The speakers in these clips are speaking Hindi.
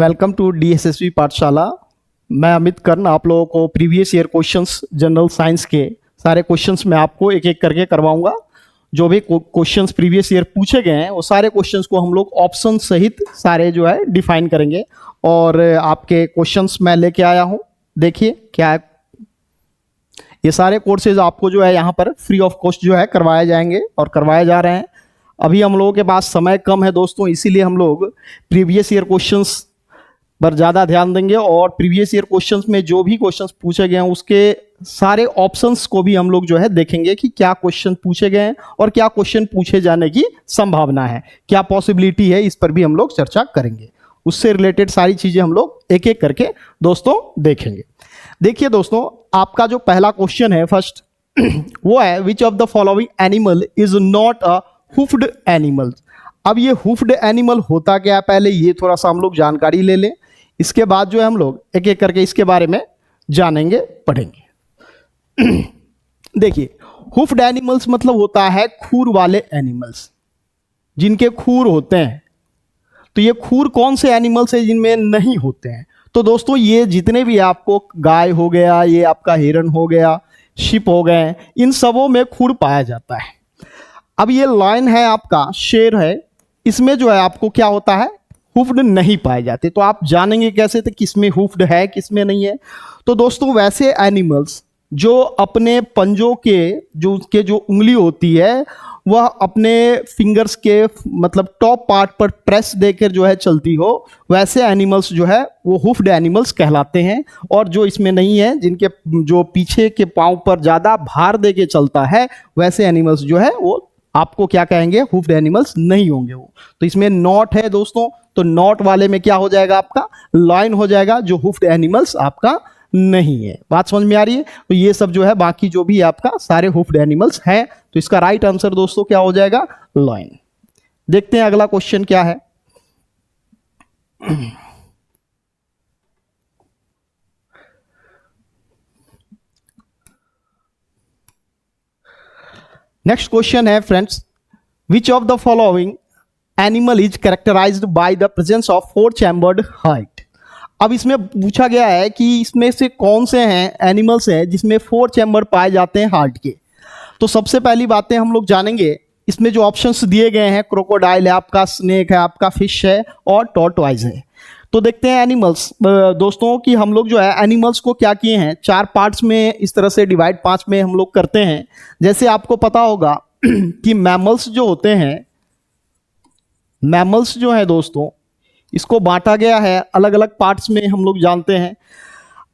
वेलकम टू डीएसएसवी पाठशाला। मैं अमित कर्ण आप लोगों को previous year questions general science के सारे क्वेश्चंस मैं आपको एक एक करके करवाऊंगा। जो भी क्वेश्चंस प्रीवियस ईयर पूछे गए हैं वो सारे क्वेश्चंस को हम लोग ऑप्शन सहित सारे जो है डिफाइन करेंगे और आपके क्वेश्चंस मैं लेके आया हूँ। देखिए क्या है, ये सारे कोर्सेज आपको जो है यहाँ पर फ्री ऑफ कॉस्ट जो है करवाए जाएंगे और करवाए जा रहे हैं। अभी हम लोगों के पास समय कम है दोस्तों, इसीलिए हम लोग प्रीवियस ईयर क्वेश्चंस पर ज़्यादा ध्यान देंगे और प्रीवियस ईयर क्वेश्चंस में जो भी क्वेश्चंस पूछे गए हैं उसके सारे ऑप्शंस को भी हम लोग जो है देखेंगे कि क्या क्वेश्चन पूछे गए हैं और क्या क्वेश्चन पूछे जाने की संभावना है, क्या पॉसिबिलिटी है, इस पर भी हम लोग चर्चा करेंगे। उससे रिलेटेड सारी चीज़ें हम लोग एक एक करके दोस्तों देखेंगे। देखिए दोस्तों, आपका जो पहला क्वेश्चन है फर्स्ट वो है which of the following animal is not a hoofed animal. अब ये हुफ्ड एनिमल होता क्या है, पहले ये थोड़ा सा हम लोग जानकारी ले लें, इसके बाद जो है हम लोग एक एक करके इसके बारे में जानेंगे पढ़ेंगे। देखिए, हुफ्ड एनिमल्स मतलब होता है खूर वाले एनिमल्स, जिनके खूर होते हैं। तो ये खूर कौन से एनिमल्स है जिनमें नहीं होते हैं? तो दोस्तों ये जितने भी आपको गाय हो गया, ये आपका हिरन हो गया, शिप हो गए, इन सबों में खूर पाया जाता है। अब ये लायन है आपका, शेर है, इसमें जो है आपको क्या होता है, हुफ्ड नहीं पाए जाते। तो आप जानेंगे कैसे थे किसमें हुफ्ड है किसमें नहीं है? तो दोस्तों वैसे एनिमल्स जो अपने पंजों के जो उसके जो उंगली होती है वह अपने फिंगर्स के मतलब टॉप पार्ट पर प्रेस देकर जो है चलती हो, वैसे एनिमल्स जो है वो हुफ्ड एनिमल्स कहलाते हैं। और जो इसमें नहीं है, जिनके जो पीछे के पांव पर ज़्यादा भार देके चलता है, वैसे एनिमल्स जो है वो आपको क्या कहेंगे, हुफ्ड एनिमल्स नहीं होंगे वो। तो इसमें नॉट है दोस्तों, तो नॉट वाले में क्या हो जाएगा आपका, लायन हो जाएगा, जो हुफ्ड एनिमल्स आपका नहीं है। बात समझ में आ रही है? तो ये सब जो है बाकी जो भी आपका सारे हुफ्ड एनिमल्स हैं, तो इसका राइट आंसर दोस्तों क्या हो जाएगा, लायन। देखते हैं अगला क्वेश्चन क्या है। नेक्स्ट क्वेश्चन है friends, which of the following animal is characterized by the presence of 4 chambered heart. अब इसमें पूछा गया है कि इसमें से कौन से हैं एनिमल्स हैं जिसमें 4 चैम्बर पाए जाते हैं हार्ट के। तो सबसे पहली बातें हम लोग जानेंगे, इसमें जो ऑप्शंस दिए गए हैं, क्रोकोडाइल है आपका, स्नेक है आपका, फिश है और टॉर्टोइज है। तो देखते हैं एनिमल्स दोस्तों कि हम लोग जो है एनिमल्स को क्या किए हैं, 4 पार्ट्स में इस तरह से डिवाइड 5 में हम लोग करते हैं। जैसे आपको पता होगा कि मैमल्स जो होते हैं, मैमल्स जो है दोस्तों, इसको बांटा गया है अलग अलग पार्ट्स में, हम लोग जानते हैं।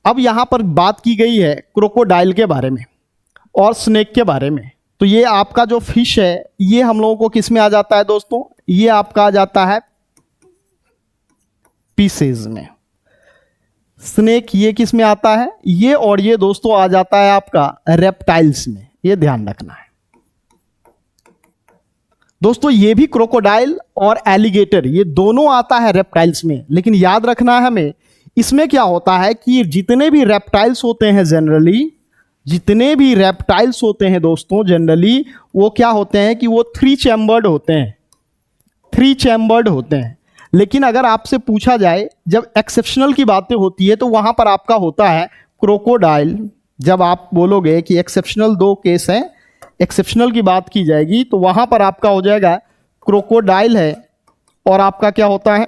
अब यहाँ पर बात की गई है क्रोकोडाइल के बारे में और स्नेक के बारे में। तो ये आपका जो फिश है ये हम लोगों को किस में आ जाता है दोस्तों, ये आपका आ जाता है पीसेज में। स्नेक ये किस में आता है, ये, और ये दोस्तों आ जाता है आपका रेप्टाइल्स में। ये ध्यान रखना है दोस्तों। ये भी क्रोकोडाइल और एलिगेटर ये दोनों आता है रेप्टाइल्स में, लेकिन याद रखना है हमें, इसमें क्या होता है कि जितने भी रेप्टाइल्स होते हैं जनरली, जितने भी रेप्टाइल्स होते हैं दोस्तों जनरली, वो क्या होते हैं कि वो 3 चैम्बर्ड होते हैं, 3 चैम्बर्ड होते हैं। लेकिन अगर आपसे पूछा जाए, जब एक्सेप्शनल की बातें होती है तो वहां पर आपका होता है क्रोकोडाइल। जब आप बोलोगे कि एक्सेप्शनल 2 केस हैं, एक्सेप्शनल की बात की जाएगी तो वहां पर आपका हो जाएगा क्रोकोडाइल है और आपका क्या होता है,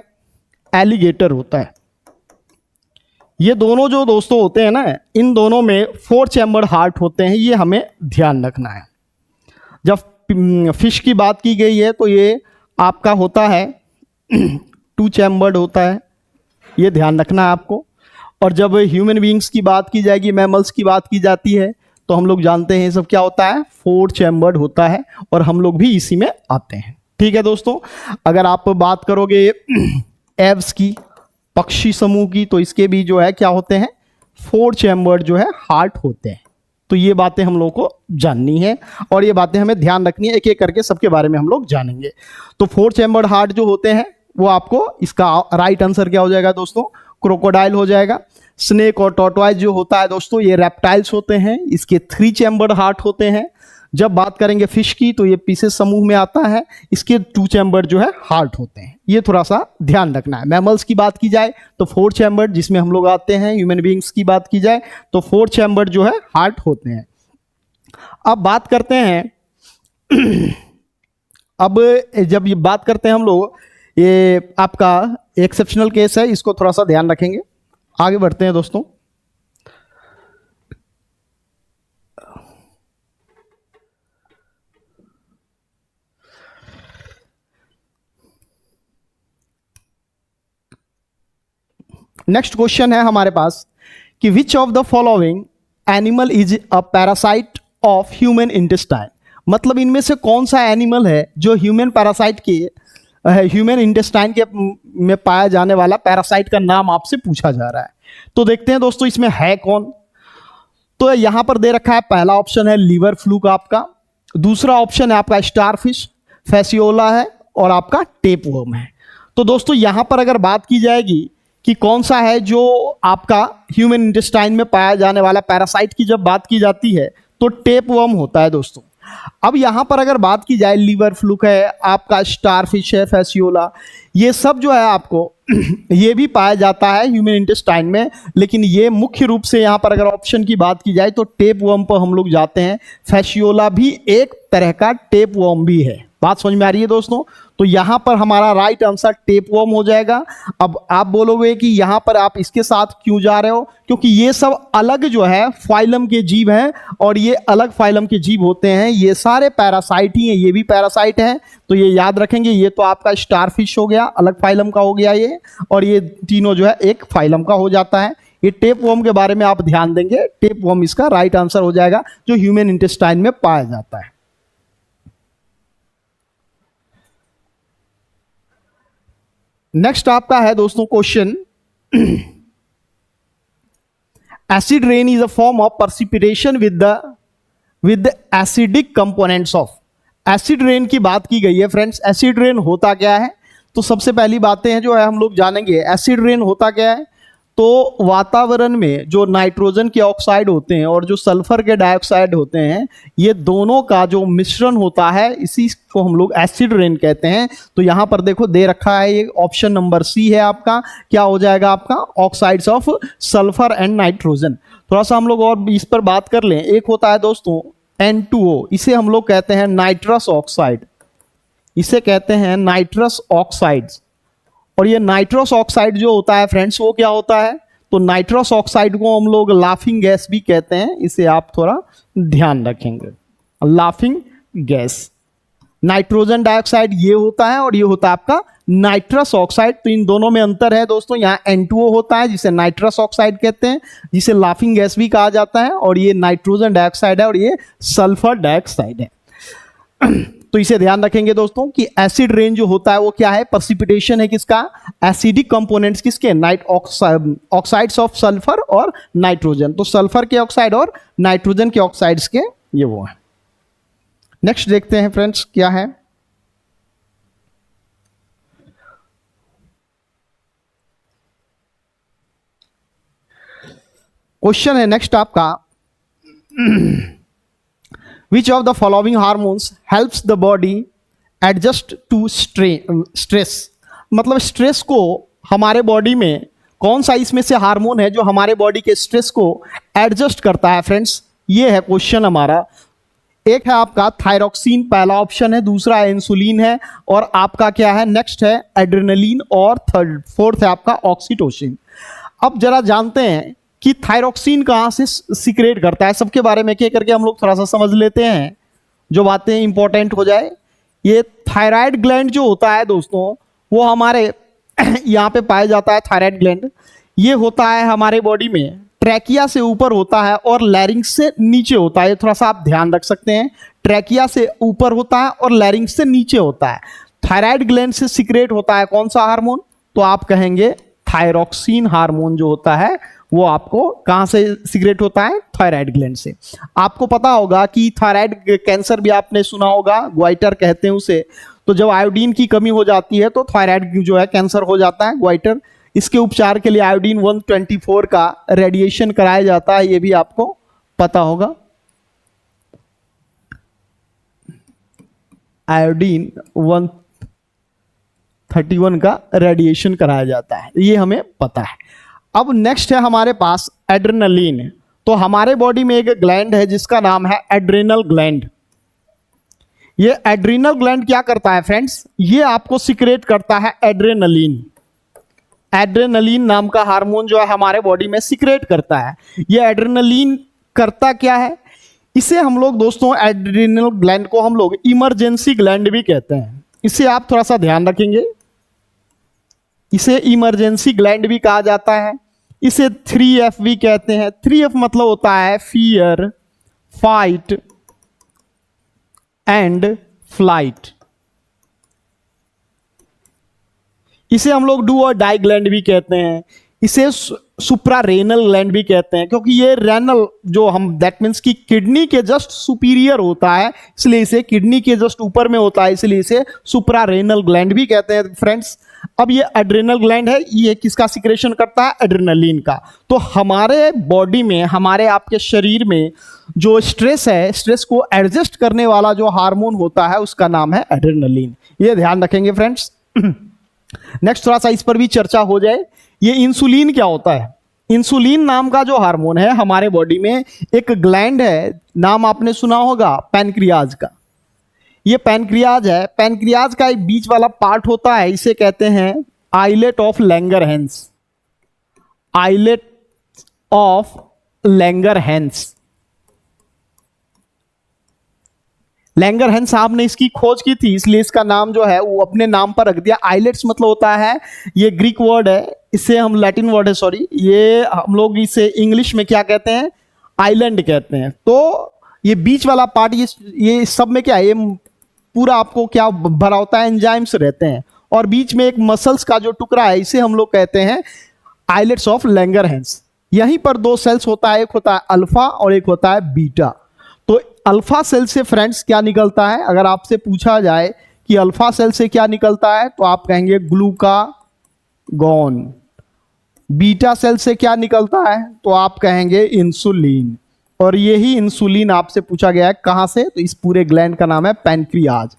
एलिगेटर होता है। ये दोनों जो दोस्तों होते हैं ना, इन दोनों में 4 चैम्बर हार्ट होते हैं, ये हमें ध्यान रखना है। जब फिश की बात की गई है तो ये आपका होता है 2 चैम्बर्ड होता है, ये ध्यान रखना है आपको। और जब ह्यूमन बीइंग्स की बात की जाएगी, मैमल्स की बात की जाती है, तो हम लोग जानते हैं सब क्या होता है, 4 चैम्बर्ड होता है और हम लोग भी इसी में आते हैं। ठीक है दोस्तों, अगर आप बात करोगे एव्स की, पक्षी समूह की, तो इसके भी जो है क्या होते हैं, 4 चैम्बर्ड जो है हार्ट होते हैं। तो ये बातें हम लोग को जाननी है और ये बातें हमें ध्यान रखनी है, एक एक करके सबके बारे में हम लोग जानेंगे। तो 4 चैम्बर्ड हार्ट जो होते हैं वो आपको, इसका राइट आंसर क्या हो जाएगा दोस्तों, क्रोकोडाइल हो जाएगा। स्नेक और टॉर्टोइज जो होता है दोस्तों, ये रेप्टाइल्स होते हैं, इसके 3 चैम्बर्ड हार्ट होते हैं। जब बात करेंगे फिश की तो ये पीसेस समूह में आता है, इसके 2 चैम्बर जो है हार्ट होते हैं, ये थोड़ा सा ध्यान रखना है। मैमल्स की बात की जाए तो 4 चैम्बर जिसमें हम लोग आते हैं। ह्यूमन बीइंग्स की बात की जाए तो 4 चैम्बर जो है हार्ट होते हैं। अब बात करते हैं अब जब ये बात करते हैं हम लोग, ये आपका एक्सेप्शनल केस है, इसको थोड़ा सा ध्यान रखेंगे। आगे बढ़ते हैं दोस्तों। नेक्स्ट क्वेश्चन है हमारे पास कि विच of the following animal is a parasite of human intestine. मतलब इनमें से कौन सा एनिमल है जो ह्यूमन पैरासाइट के ह्यूमन इंटेस्टाइन के में पाया जाने वाला पैरासाइट का नाम आपसे पूछा जा रहा है। तो देखते हैं दोस्तों इसमें है कौन। तो यहां पर दे रखा है, पहला ऑप्शन है लीवर फ्लूक आपका, दूसरा ऑप्शन है आपका स्टारफिश, फैसियोला है, और आपका टेपवर्म है। तो दोस्तों यहां पर अगर बात की जाएगी कि कौन सा है जो आपका ह्यूमन इंटेस्टाइन में पाया जाने वाला पैरासाइट की जब बात की जाती है तो टेपवर्म होता है दोस्तों। अब यहां पर अगर बात की जाए, लीवर फ्लूक है आपका, स्टारफिश है, फैसियोला, ये सब जो है आपको ये भी पाया जाता है ह्यूमन इंटेस्टाइन में, लेकिन ये मुख्य रूप से यहां पर अगर ऑप्शन की बात की जाए तो टेपवर्म पर हम लोग जाते हैं। फैसियोला भी एक तरह का टेपवर्म भी है। बात समझ में आ रही है दोस्तों? तो यहां पर हमारा राइट आंसर टेपवर्म हो जाएगा। अब आप बोलोगे कि यहां पर आप इसके साथ क्यों जा रहे हो, क्योंकि ये सब अलग जो है फाइलम के जीव हैं, और ये अलग फाइलम के जीव होते हैं, ये सारे पैरासाइट ही हैं, ये भी पैरासाइट हैं। तो ये याद रखेंगे, ये तो आपका स्टारफिश हो गया, अलग फाइलम का हो गया ये, और ये तीनों जो है एक फाइलम का हो जाता है। ये टेपवर्म के बारे में आप ध्यान देंगे, टेपवर्म इसका राइट आंसर हो जाएगा जो ह्यूमन इंटेस्टाइन में पाया जाता है। नेक्स्ट आपका है दोस्तों question, acid rain is a form of precipitation with acidic components of. Acid rain की बात की गई है फ्रेंड्स। एसिड रेन होता क्या है? तो सबसे पहली बातें हैं जो है हम लोग जानेंगे। एसिड रेन होता क्या है? तो वातावरण में जो नाइट्रोजन के ऑक्साइड होते हैं और जो सल्फर के डाइऑक्साइड होते हैं, ये दोनों का जो मिश्रण होता है, इसी को हम लोग एसिड रेन कहते हैं। तो यहां पर देखो दे रखा है, ये ऑप्शन नंबर सी है आपका। क्या हो जाएगा आपका? Oxides of sulphur and nitrogen. थोड़ा सा हम लोग और इस पर बात कर लें। एक होता है दोस्तों N2O, इसे हम लोग कहते हैं नाइट्रस ऑक्साइड, इसे कहते हैं नाइट्रस ऑक्साइड्स। और ये नाइट्रस ऑक्साइड जो होता है फ्रेंड्स, वो क्या होता है? तो नाइट्रस ऑक्साइड को हम लोग लाफिंग गैस भी कहते हैं, इसे आप थोड़ा ध्यान रखेंगे। लाफिंग गैस, नाइट्रोजन डाइऑक्साइड ये होता है, और ये होता है आपका नाइट्रस ऑक्साइड। तो इन दोनों में अंतर है दोस्तों। यहाँ N2O होता है जिसे नाइट्रस ऑक्साइड कहते हैं, जिसे लाफिंग गैस भी कहा जाता है, और ये नाइट्रोजन डाइऑक्साइड है, और ये सल्फर डाइऑक्साइड है। तो इसे ध्यान रखेंगे दोस्तों कि एसिड रेन जो होता है वो क्या है? प्रेसिपिटेशन है किसका? एसिडिक कंपोनेंट्स किसके? ऑक्साइड्स ऑफ सल्फर और नाइट्रोजन। तो सल्फर के ऑक्साइड और नाइट्रोजन के ऑक्साइड्स के ये वो है। नेक्स्ट देखते हैं फ्रेंड्स क्या है। क्वेश्चन है नेक्स्ट आपका, Which of the following hormones helps the body adjust to stress? मतलब स्ट्रेस को हमारे बॉडी में कौन सा इसमें से हार्मोन है जो हमारे बॉडी के स्ट्रेस को एडजस्ट करता है फ्रेंड्स? ये है क्वेश्चन हमारा। एक है आपका थायरोक्सिन, पहला ऑप्शन है, दूसरा इंसुलिन है, और आपका क्या है नेक्स्ट है एड्रेनलिन, और फोर्थ है आपका ऑक्सीटोसिन। अब जरा जानते हैं कि थायरोक्सिन कहाँ से सीक्रेट करता है। सबके बारे में एक करके हम लोग थोड़ा सा समझ लेते हैं, जो बातें इंपॉर्टेंट हो जाए। ये थायराइड ग्लैंड जो होता है दोस्तों, वो हमारे यहाँ पे पाया जाता है। थायराइड ग्लैंड ये होता है हमारे बॉडी में, ट्रैकिया से ऊपर होता है और लैरिंक्स से नीचे होता है। ये थोड़ा सा आप ध्यान रख सकते हैं, ट्रैकिया से ऊपर होता है और लैरिंक्स से नीचे होता है। थायराइड ग्लैंड से सीक्रेट होता है कौन सा हार्मोन? तो आप कहेंगे थायरोक्सिन हार्मोन जो होता है वो आपको कहां से सीक्रेट होता है? थायराइड ग्लैंड से। आपको पता होगा कि थायराइड कैंसर भी आपने सुना होगा, ग्वाइटर कहते हैं उसे। तो जब आयोडीन की कमी हो जाती है तो थायराइड जो है कैंसर हो जाता है, ग्वाइटर। इसके उपचार के लिए आयोडीन 124 का रेडिएशन कराया जाता है, ये भी आपको पता होगा। आयोडीन 131 का रेडिएशन कराया जाता है, ये हमें पता है। अब नेक्स्ट है हमारे पास एड्रेनलिन। तो हमारे बॉडी में एक ग्लैंड है जिसका नाम है एड्रेनल ग्लैंड। ये एड्रेनल ग्लैंड क्या करता है फ्रेंड्स, ये आपको सिक्रेट करता है एड्रेनलिन। एड्रेनलिन नाम का हार्मोन जो है हमारे बॉडी में सिक्रेट करता है। ये एड्रेनलिन करता क्या है, इसे हम लोग दोस्तों एड्रेनल ग्लैंड को हम लोग इमरजेंसी ग्लैंड भी कहते हैं। इसे आप थोड़ा सा ध्यान रखेंगे, इसे इमरजेंसी ग्लैंड भी कहा जाता है। इसे 3F भी कहते हैं। 3F मतलब होता है फियर, फाइट एंड फ्लाइट। इसे हम लोग डू और डाई ग्लैंड भी कहते हैं। इसे सुप्रारेनल ग्लैंड भी कहते हैं, क्योंकि ये रेनल जो हम दैट मीन्स कि किडनी के जस्ट सुपीरियर होता है, इसलिए इसे किडनी के जस्ट ऊपर में होता है, इसलिए इसे सुप्रारेनल ग्लैंड भी कहते हैं फ्रेंड्स। अब ये एड्रेनल ग्लैंड है, ये किसका सिक्रेशन करता है, एड्रेनलिन का। तो हमारे बॉडी में, हमारे आपके शरीर में जो स्ट्रेस है, स्ट्रेस को एडजस्ट करने वाला जो हार्मोन होता है उसका नाम है एड्रेनलिन। ये ध्यान रखेंगे फ्रेंड्स। नेक्स्ट थोड़ा सा इस पर भी चर्चा हो जाए। ये इंसुलिन क्या होता है। इंसुलिन नाम का जो हार्मोन है हमारे बॉडी में, एक ग्लैंड है, नाम आपने सुना होगा पैनक्रियाज का। ये पैनक्रियाज है, पैनक्रियाज का एक बीच वाला पार्ट होता है, इसे कहते हैं islet of Langerhans. Islet of Langerhans. Langerhans साहब ने इसकी खोज की थी, इसलिए इसका नाम जो है वो अपने नाम पर रख दिया। आइलेट्स मतलब होता है, ये ग्रीक वर्ड है, इसे हम लैटिन वर्ड है सॉरी, ये हम लोग इसे इंग्लिश में क्या कहते हैं, आइलैंड कहते हैं। तो ये बीच वाला पार्ट, ये सब में क्या है, ये पूरा आपको क्या भरा होता है, एंजाइम्स रहते हैं, और बीच में एक मसल्स का जो टुकड़ा है इसे हम लोग कहते हैं आइलेट्स ऑफ लैंगरहैंस। यहीं पर दो सेल्स होता है, एक होता है अल्फा और एक होता है बीटा। तो अल्फा सेल से फ्रेंड्स क्या निकलता है, अगर आपसे पूछा जाए कि अल्फा सेल से क्या निकलता है तो आप कहेंगे ग्लूकागॉन। बीटा सेल से क्या निकलता है तो आप कहेंगे इंसुलिन। और यही इंसुलिन आपसे पूछा गया है कहां से, तो इस पूरे ग्लैंड का नाम है पैनक्रियाज।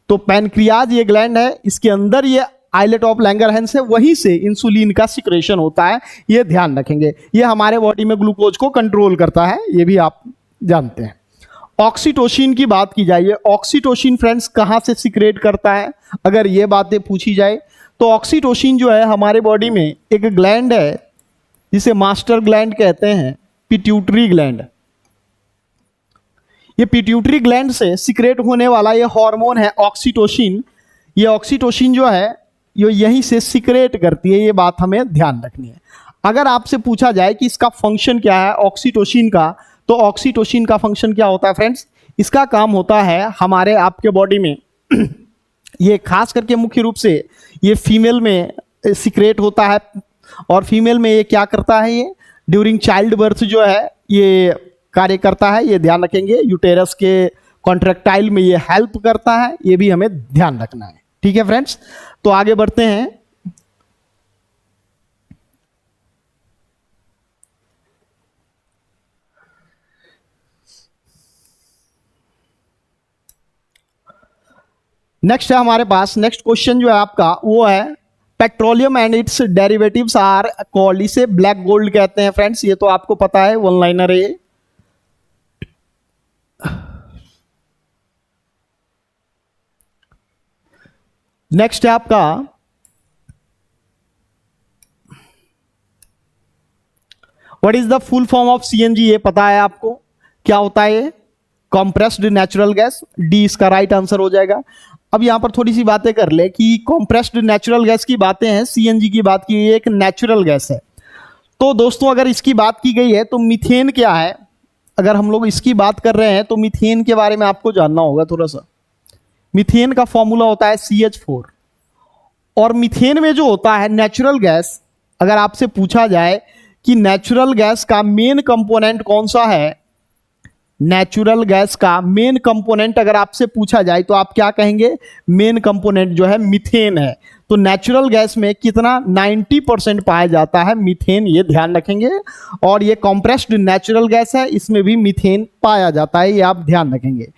तो पैनक्रियाज ये ग्लैंड है, इसके अंदर ये आइलेट ऑफ लैंगरहैंस है, वहीं से इंसुलिन का सिक्रेशन होता है, ये ध्यान रखेंगे। ये हमारे बॉडी में ग्लूकोज को कंट्रोल करता है, ये भी आप जानते हैं। ऑक्सीटोसिन की बात की जाए, ऑक्सीटोसिन फ्रेंड्स कहां से सिक्रेट करता है, अगर ये बातें पूछी जाए तो ऑक्सीटोसिन जो है हमारे बॉडी में एक ग्लैंड है जिसे मास्टर ग्लैंड कहते हैं, पिट्यूटरी ग्लैंड। ये पिट्यूटरी ग्लैंड से सिक्रेट होने वाला ये हार्मोन है ऑक्सीटोसिन। ये ऑक्सीटोसिन जो है ये यहीं से सिक्रेट करती है, ये बात हमें ध्यान रखनी है। अगर आपसे पूछा जाए कि इसका फंक्शन क्या है ऑक्सीटोसिन का, तो ऑक्सीटोसिन का फंक्शन क्या होता है फ्रेंड्स, इसका काम होता है हमारे आपके बॉडी में ये खास करके मुख्य रूप से ये फीमेल में सिक्रेट होता है, और फीमेल में ये क्या करता है, ये ड्यूरिंग चाइल्ड बर्थ जो है ये कार्य करता है, ये ध्यान रखेंगे। यूटेरस के कॉन्ट्रैक्टाइल में ये हेल्प करता है, ये भी हमें ध्यान रखना है। ठीक है फ्रेंड्स, तो आगे बढ़ते हैं। नेक्स्ट है हमारे पास, नेक्स्ट क्वेश्चन जो है आपका वो है petroleum and its derivatives are called, इसे ब्लैक गोल्ड कहते हैं फ्रेंड्स, ये तो आपको पता है, वन लाइनर है ये। नेक्स्ट है आपका what is the full form of CNG, ये पता है आपको क्या होता है, ये कंप्रेस्ड नेचुरल गैस। डी इसका राइट आंसर हो जाएगा। अब यहां पर थोड़ी सी बातें कर ले कि कंप्रेस्ड नेचुरल गैस की बातें हैं, सीएनजी की बात की, ये एक नेचुरल गैस है। तो दोस्तों अगर इसकी बात की गई है तो मीथेन क्या है, अगर हम लोग इसकी बात कर रहे हैं तो मीथेन के बारे में आपको जानना होगा थोड़ा सा। मीथेन का फॉर्मूला होता है CH4, और मीथेन में जो होता है नेचुरल गैस, अगर आपसे पूछा जाए कि नेचुरल गैस का मेन कंपोनेंट कौन सा है, नेचुरल गैस का मेन कंपोनेंट अगर आपसे पूछा जाए तो आप क्या कहेंगे, मेन कंपोनेंट जो है मीथेन है। तो नेचुरल गैस में कितना 90% पाया जाता है मीथेन, ये ध्यान रखेंगे। और ये कंप्रेस्ड नेचुरल गैस है, इसमें भी मीथेन पाया जाता है, ये आप ध्यान रखेंगे।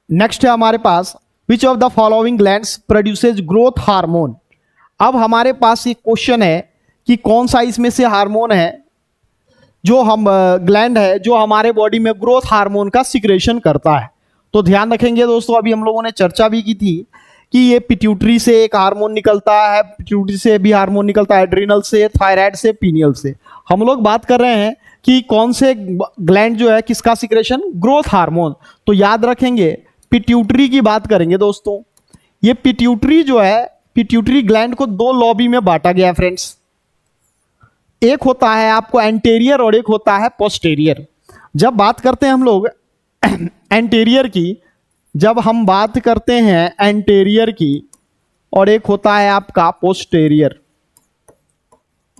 नेक्स्ट है हमारे पास which of the following glands produces growth hormone. अब हमारे पास एक क्वेश्चन है कि कौन सा इसमें से हार्मोन है जो हम ग्लैंड है जो हमारे बॉडी में ग्रोथ हार्मोन का सिक्रेशन करता है। तो ध्यान रखेंगे दोस्तों, अभी हम लोगों ने चर्चा भी की थी कि ये पिट्यूटरी से एक हार्मोन निकलता है, पिट्यूटरी से भी हार्मोन निकलता है, एड्रिनल से, थायराइड से, पीनियल से। हम लोग बात कर रहे हैं कि कौन से ग्लैंड जो है किसका सिक्रेशन, ग्रोथ हार्मोन। तो याद रखेंगे पिट्यूटरी की बात करेंगे दोस्तों। ये पिट्यूटरी जो है, पिट्यूटरी ग्लैंड को दो लॉबी में बांटा गया है फ्रेंड्स। एक होता है आपको एंटेरियर और एक होता है पोस्टेरियर। जब बात करते हैं हम लोग एंटेरियर की, जब हम बात करते हैं एंटेरियर की, और एक होता है आपका पोस्टेरियर।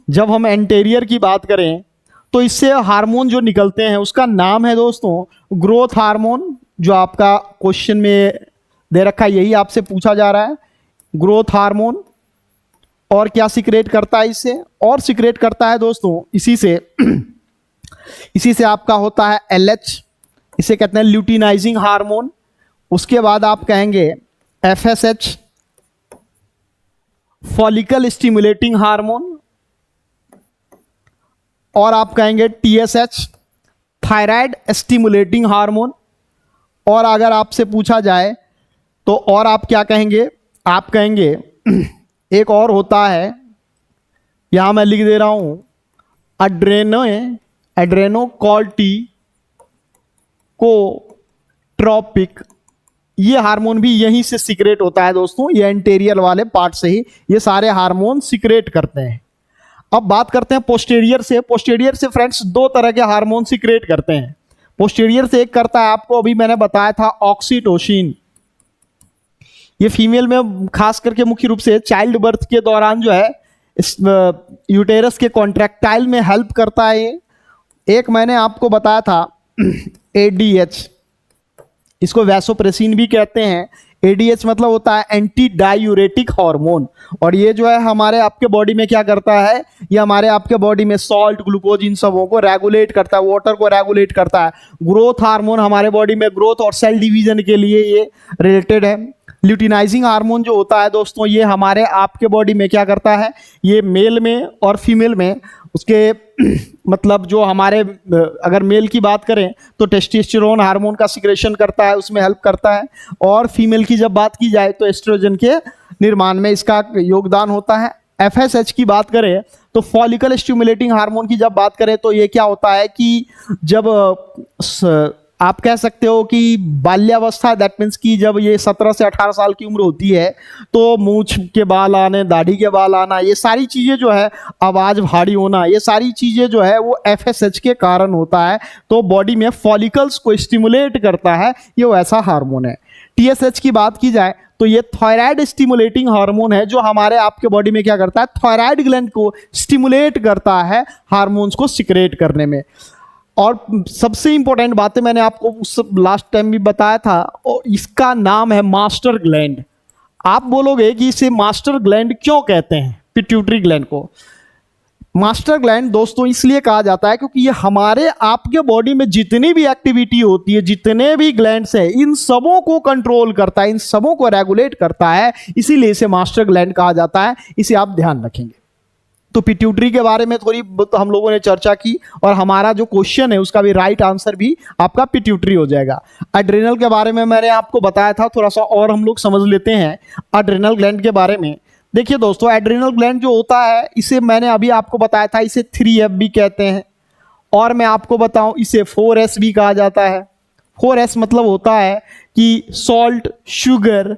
जब हम एंटेरियर की बात करें तो इससे हार्मोन जो निकलते हैं उसका नाम है दोस्तों ग्रोथ हार्मोन। जो आपका क्वेश्चन में दे रखा है यही आपसे पूछा जा रहा है, ग्रोथ हार्मोन। और क्या सिक्रेट करता है इससे, और सिक्रेट करता है दोस्तों इसी से आपका होता है LH, इसे कहते हैं ल्यूटिनाइजिंग हार्मोन। उसके बाद आप कहेंगे FSH, फॉलिकल स्टिमुलेटिंग हार्मोन। और आप कहेंगे TSH, थायराइड स्टिमुलेटिंग हार्मोन। और अगर आपसे पूछा जाए तो और आप क्या कहेंगे, आप कहेंगे एक और होता है, यहां मैं लिख दे रहा हूं, एड्रेनोकॉर्टिकोट्रॉपिक। ये हार्मोन भी यहीं से सिक्रेट होता है दोस्तों, ये एंटेरियर वाले पार्ट से ही ये सारे हार्मोन सिक्रेट करते हैं। अब बात करते हैं पोस्टेरियर से। पोस्टेरियर से फ्रेंड्स दो तरह के हार्मोन सिक्रेट करते हैं। पोस्टेरियर से एक करता है आपको अभी मैंने बताया था ऑक्सीटोसिन। ये फीमेल में खास करके मुख्य रूप से चाइल्ड बर्थ के दौरान जो है इस यूटेरस के कॉन्ट्रैक्टाइल में हेल्प करता है। एक मैंने आपको बताया था ADH, इसको वैसोप्रेसिन भी कहते हैं। ADH मतलब होता है एंटी डायूरेटिक हार्मोन। और ये जो है हमारे आपके बॉडी में क्या करता है, ये हमारे आपके बॉडी में सॉल्ट, ग्लूकोज, इन सबों को रेगुलेट करता है, वाटर को रेगुलेट करता है। ग्रोथ हार्मोन हमारे बॉडी में ग्रोथ और सेल डिवीजन के लिए ये रिलेटेड है। ल्यूटिनाइजिंग हार्मोन जो होता है दोस्तों ये हमारे आपके बॉडी में क्या करता है, ये मेल में और फीमेल में उसके मतलब जो हमारे अगर मेल की बात करें तो टेस्टोस्टेरोन हार्मोन का सिक्रेशन करता है, उसमें हेल्प करता है। और फीमेल की जब बात की जाए तो एस्ट्रोजन के निर्माण में इसका योगदान होता है। FSH की बात करें तो फॉलिकल स्टिमुलेटिंग हार्मोन की जब बात करें तो ये क्या होता है कि जब आप कह सकते हो कि बाल्यावस्था, दैट मीन्स कि जब ये 17 से 18 साल की उम्र होती है तो मूंछ के बाल आने, दाढ़ी के बाल आना, ये सारी चीज़ें जो है, आवाज़ भारी होना, ये सारी चीज़ें जो है वो FSH के कारण होता है। तो बॉडी में फॉलिकल्स को स्टिमुलेट करता है, ये वैसा हार्मोन है। TSH की बात की जाए तो ये थायराइड स्टिमुलेटिंग हार्मोन है जो हमारे आपके बॉडी में क्या करता है, थायराइड ग्लैंड को स्टिमुलेट करता है हार्मोन्स को सिक्रेट करने में। और सबसे इंपॉर्टेंट बातें मैंने आपको उस लास्ट टाइम भी बताया था, और इसका नाम है मास्टर ग्लैंड। आप बोलोगे कि इसे मास्टर ग्लैंड क्यों कहते हैं, पिट्यूटरी ग्लैंड को। मास्टर ग्लैंड दोस्तों इसलिए कहा जाता है क्योंकि ये हमारे आपके बॉडी में जितनी भी एक्टिविटी होती है, जितने भी ग्लैंड्स हैं, इन सबों को कंट्रोल करता है, इन सबों को रेगुलेट करता है, इसीलिए इसे मास्टर ग्लैंड कहा जाता है। इसे आप ध्यान रखेंगे। तो पिट्यूटरी के बारे में थोड़ी तो हम लोगों ने चर्चा की, और हमारा जो क्वेश्चन है उसका भी राइट आंसर भी आपका पिट्यूटरी हो जाएगा। एड्रिनल के बारे में मैंने आपको बताया था, थोड़ा सा और हम लोग समझ लेते हैं एड्रिनल ग्लैंड के बारे में। देखिए दोस्तों, एड्रिनल ग्लैंड जो होता है इसे मैंने अभी आपको बताया था, इसे 3F भी कहते हैं, और मैं आपको बताऊं इसे 4S भी कहा जाता है। 4S मतलब होता है कि सॉल्ट, शुगर,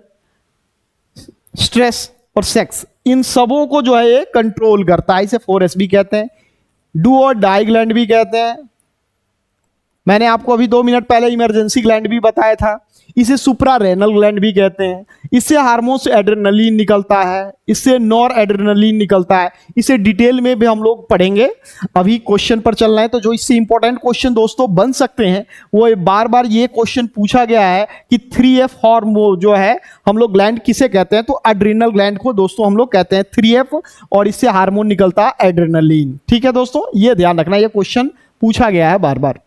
स्ट्रेस और सेक्स, इन सबों को जो है ये कंट्रोल करता है, इसे 4S भी कहते हैं। डू और डाई ग्लैंड भी कहते हैं। मैंने आपको अभी 2 मिनट पहले इमरजेंसी ग्लैंड भी बताया था, इसे सुप्रा रेनल ग्लैंड भी कहते हैं। इससे हार्मोन्स एड्रेनलिन निकलता है, इससे नॉर एड्रेनलिन निकलता है। इसे डिटेल में भी हम लोग पढ़ेंगे, अभी क्वेश्चन पर चल रहे हैं। तो जो इससे इंपॉर्टेंट क्वेश्चन दोस्तों बन सकते हैं वो बार बार ये क्वेश्चन पूछा गया है कि 3F हार्मोन जो है हम लोग ग्लैंड किसे कहते हैं, तो एड्रिनल ग्लैंड को दोस्तों हम लोग कहते हैं 3F, और इससे हार्मोन निकलता है एड्रेनलिन। ठीक है दोस्तों, ये ध्यान रखना, ये क्वेश्चन पूछा गया है बार बार।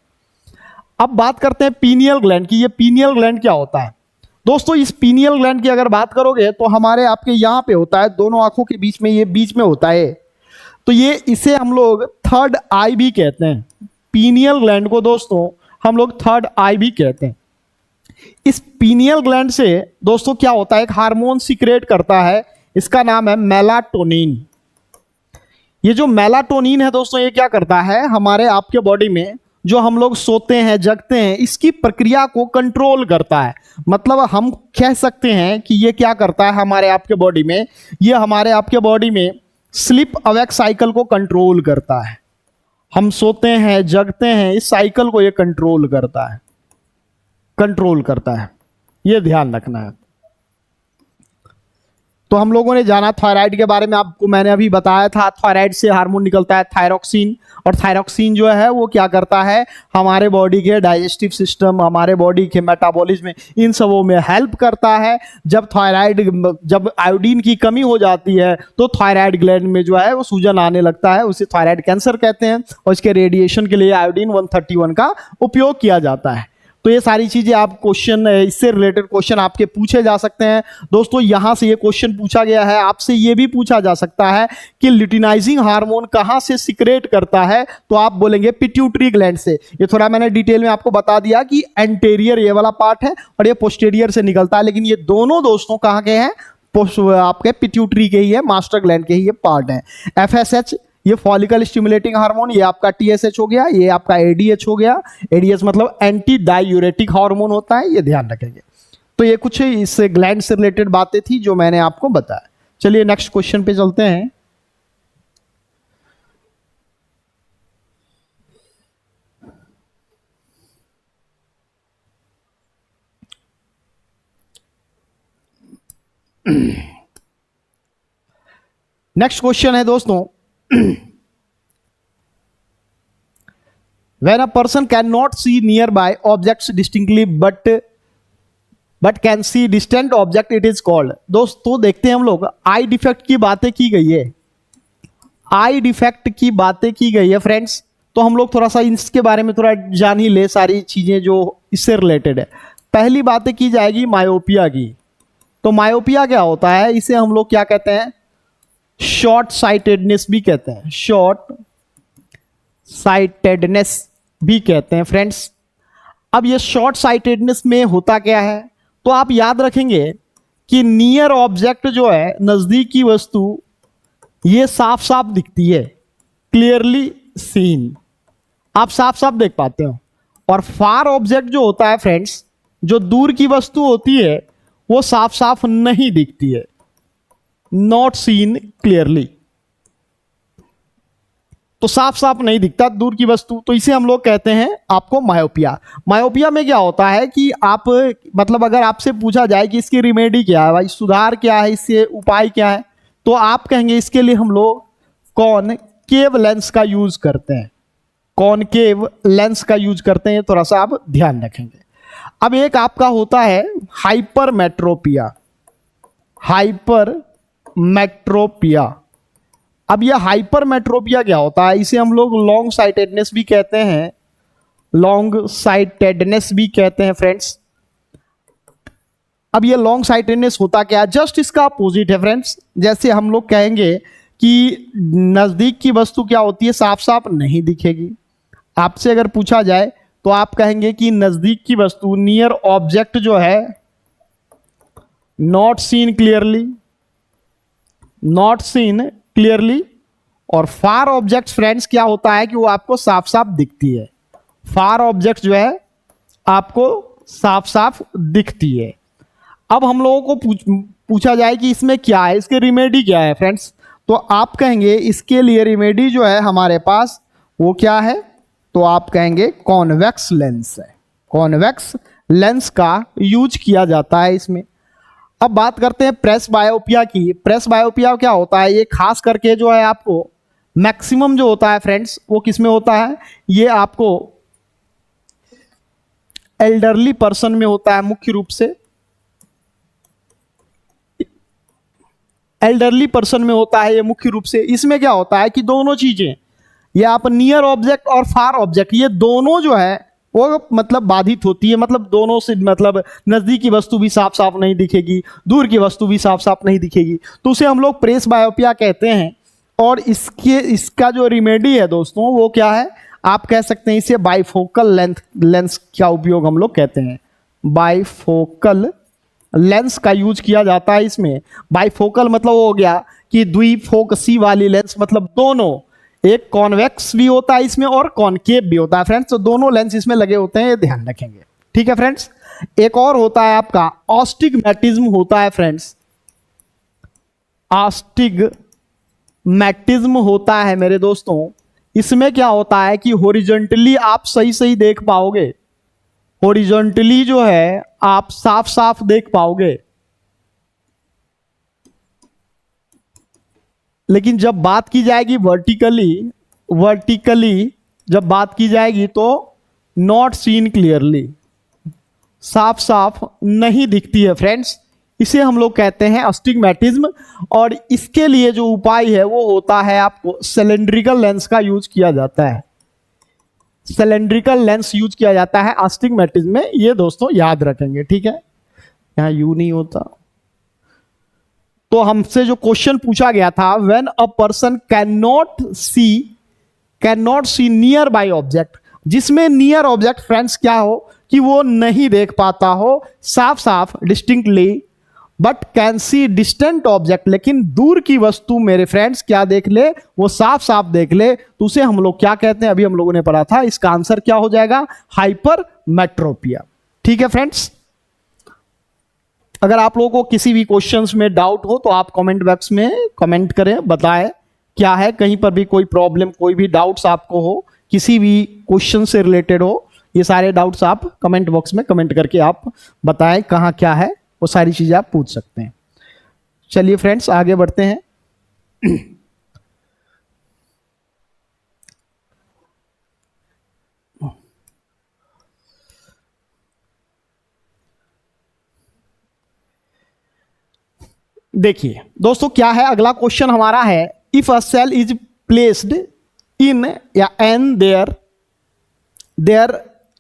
अब बात करते हैं पीनियल ग्लैंड की। ये पीनियल ग्लैंड क्या होता है। दोस्तों इस पीनियल ग्लैंड की अगर बात करोगे तो हमारे आपके यहाँ पे होता है, दोनों आंखों के बीच में, ये बीच में होता है। तो ये इसे हम लोग थर्ड आई भी कहते हैं। पीनियल ग्लैंड को दोस्तों हम लोग थर्ड आई भी कहते हैं। इस पीनियल ग्लैंड से दोस्तों क्या होता है, एक हार्मोन सीक्रेट करता है, इसका नाम है मेलाटोनिन। ये जो मेलाटोनिन है दोस्तों, ये क्या करता है हमारे आपके बॉडी में, जो हम लोग सोते हैं जगते हैं, इसकी प्रक्रिया को कंट्रोल करता है। मतलब हम कह सकते हैं कि ये क्या करता है हमारे आपके बॉडी में, ये हमारे आपके बॉडी में स्लीप अवेक साइकिल को कंट्रोल करता है। हम सोते हैं जगते हैं, इस साइकिल को ये कंट्रोल करता है, कंट्रोल करता है, ये ध्यान रखना है। तो हम लोगों ने जाना थायराइड के बारे में, आपको मैंने अभी बताया था, थायराइड से हार्मोन निकलता है थायरोक्सिन, और थायरोक्सिन जो है वो क्या करता है हमारे बॉडी के डाइजेस्टिव सिस्टम, हमारे बॉडी के मेटाबॉलिज्म, इन सबों में हेल्प करता है। जब आयोडीन की कमी हो जाती है तो थायराइड ग्लैंड में जो है वो सूजन आने लगता है, उसे थायराइड कैंसर कहते हैं, और इसके रेडिएशन के लिए आयोडीन 131 का उपयोग किया जाता है। तो ये सारी चीजें आप क्वेश्चन, इससे रिलेटेड क्वेश्चन आपके पूछे जा सकते हैं। दोस्तों यहां से ये क्वेश्चन पूछा गया है, आपसे ये भी पूछा जा सकता है कि ल्यूटिनाइजिंग हार्मोन कहां से सीक्रेट करता है, तो आप बोलेंगे पिट्यूटरी ग्लैंड से। ये थोड़ा मैंने डिटेल में आपको बता दिया कि एंटेरियर ये वाला पार्ट है और ये पोस्टेरियर से निकलता है, लेकिन ये दोनों दोस्तों कहां के हैं, आपके पिट्यूटरी के ही है, मास्टर ग्लैंड के ही ये पार्ट है। FSH ये फॉलिकल स्टिमुलेटिंग हार्मोन, ये आपका TSH हो गया, ये आपका ADH हो गया। ADH मतलब एंटी डायूरेटिक हार्मोन होता है, ये ध्यान रखेंगे। तो ये कुछ इस ग्लैंड से रिलेटेड बातें थी जो मैंने आपको बताया। चलिए नेक्स्ट क्वेश्चन पे चलते हैं। नेक्स्ट क्वेश्चन है दोस्तों, when a person cannot see nearby objects distinctly but can see distant object, it is called। दोस्तों देखते हैं हम लोग, आई डिफेक्ट की बातें की गई है, आई डिफेक्ट की बातें की गई है फ्रेंड्स। तो हम लोग थोड़ा सा इसके बारे में थोड़ा जान ही ले, सारी चीजें जो इससे रिलेटेड है। पहली बातें की जाएगी मायोपिया की। तो मायोपिया क्या होता है, इसे हम लोग क्या कहते हैं, शॉर्ट साइटेडनेस भी कहते हैं, शॉर्ट साइटेडनेस भी कहते हैं फ्रेंड्स। अब ये शॉर्ट साइटेडनेस में होता क्या है, तो आप याद रखेंगे कि नियर ऑब्जेक्ट जो है, नजदीक की वस्तु, ये साफ साफ दिखती है, क्लियरली सीन, आप साफ साफ देख पाते हो। और फार ऑब्जेक्ट जो होता है फ्रेंड्स, जो दूर की वस्तु होती है, वो साफ साफ नहीं दिखती है, नॉट सीन क्लियरली। तो साफ साफ नहीं दिखता दूर की वस्तु, तो इसे हम लोग कहते हैं आपको मायोपिया। मायोपिया में क्या होता है कि आप, मतलब अगर आपसे पूछा जाए कि इसकी रिमेडी क्या है, भाई सुधार क्या है, इससे उपाय क्या है, तो आप कहेंगे इसके लिए हम लोग कॉनकेव लेंस का यूज करते हैं, कॉनकेव लेंस का यूज करते हैं, थोड़ा सा आप ध्यान रखेंगे। अब एक आपका होता है हाइपरमेट्रोपिया, हाइपरमेट्रोपिया। अब यह हाइपरमेट्रोपिया क्या होता है, इसे हम लोग लॉन्ग साइटेडनेस भी कहते हैं, लॉन्ग साइटेडनेस भी कहते हैं फ्रेंड्स। अब ये लॉन्ग साइटेडनेस होता क्या है, जस्ट इसका अपोजिट है फ्रेंड्स। जैसे हम लोग कहेंगे कि नजदीक की वस्तु क्या होती है, साफ साफ नहीं दिखेगी। आपसे अगर पूछा जाए तो आप कहेंगे कि नजदीक की वस्तु, नियर ऑब्जेक्ट जो है, not seen clearly, not seen clearly. और फार ऑब्जेक्ट फ्रेंड्स क्या होता है कि वो आपको साफ साफ दिखती है, फार ऑब्जेक्ट जो है आपको साफ साफ दिखती है। अब हम लोगों को पूछा जाए कि इसमें क्या है, इसके रिमेडी क्या है फ्रेंड्स, तो आप कहेंगे इसके लिए रिमेडी जो है हमारे पास वो क्या है, तो आप कहेंगे कॉन्वेक्स लेंस है, कॉन्वेक्स लेंस का यूज किया जाता है इसमें। अब बात करते हैं प्रेस बायोपिया की। प्रेस बायोपिया क्या होता है, ये खास करके जो है आपको मैक्सिमम जो होता है फ्रेंड्स, वो किस में होता है, ये आपको एल्डरली पर्सन में होता है, मुख्य रूप से एल्डरली पर्सन में होता है ये मुख्य रूप से। इसमें क्या होता है कि दोनों चीजें, ये आप नियर ऑब्जेक्ट और फार ऑब्जेक्ट, ये दोनों जो है वो मतलब बाधित होती है, मतलब दोनों से, मतलब नजदीक की वस्तु भी साफ साफ नहीं दिखेगी, दूर की वस्तु भी साफ साफ नहीं दिखेगी, तो उसे हम लोग प्रेस बायोपिया कहते हैं। और इसका जो रिमेडी है दोस्तों वो क्या है, आप कह सकते हैं इसे बाइफोकल लेंस का उपयोग हम लोग कहते हैं। बाइफोकल लेंस का यूज किया जाता है इसमें। बाइफोकल मतलब वो हो गया कि द्विफोकसी वाली लेंस, मतलब दोनों, एक कॉन्वेक्स भी होता है इसमें और कॉनकेव भी होता है फ्रेंड्स, तो दोनों लेंस इसमें लगे होते हैं, ये ध्यान रखेंगे। ठीक है फ्रेंड्स। एक और होता है आपका ऑस्टिग्मेटिज्म होता है फ्रेंड्स, ऑस्टिग्मेटिज्म होता है मेरे दोस्तों। इसमें क्या होता है कि हॉरिजॉन्टली आप सही सही देख पाओगे, हॉरिजॉन्टली जो है आप साफ साफ देख पाओगे, लेकिन जब बात की जाएगी वर्टिकली जब बात की जाएगी तो नॉट सीन क्लियरली, साफ साफ नहीं दिखती है फ्रेंड्स। इसे हम लोग कहते हैं अस्टिग्मेटिज्म। और इसके लिए जो उपाय है वो होता है, आपको सिलेंड्रिकल लेंस का यूज किया जाता है, सिलेंड्रिकल लेंस यूज किया जाता है अस्टिग्मेटिज्म में, ये दोस्तों याद रखेंगे। ठीक है, यहां यू नहीं होता। तो हमसे जो क्वेश्चन पूछा गया था, when a person can not see near by object, जिसमें नियर ऑब्जेक्ट फ्रेंड्स क्या हो कि वो नहीं देख पाता हो साफ साफ distinctly, but can see distant object, लेकिन दूर की वस्तु मेरे फ्रेंड्स क्या देख ले, वो साफ साफ देख ले, तो उसे हम लोग क्या कहते हैं, अभी हम लोगों ने पढ़ा था, इसका आंसर क्या हो जाएगा, हाइपरमेट्रोपिया। ठीक है फ्रेंड्स। अगर आप लोगों को किसी भी क्वेश्चंस में डाउट हो तो आप कमेंट बॉक्स में कमेंट करें, बताएं क्या है, कहीं पर भी कोई प्रॉब्लम, कोई भी डाउट्स आपको हो, किसी भी क्वेश्चन से रिलेटेड हो, ये सारे डाउट्स आप कमेंट बॉक्स में कमेंट करके आप बताएं कहाँ क्या है, वो सारी चीजें आप पूछ सकते हैं। चलिए फ्रेंड्स आगे बढ़ते हैं। देखिए दोस्तों क्या है, अगला क्वेश्चन हमारा है, if a cell is placed in या an there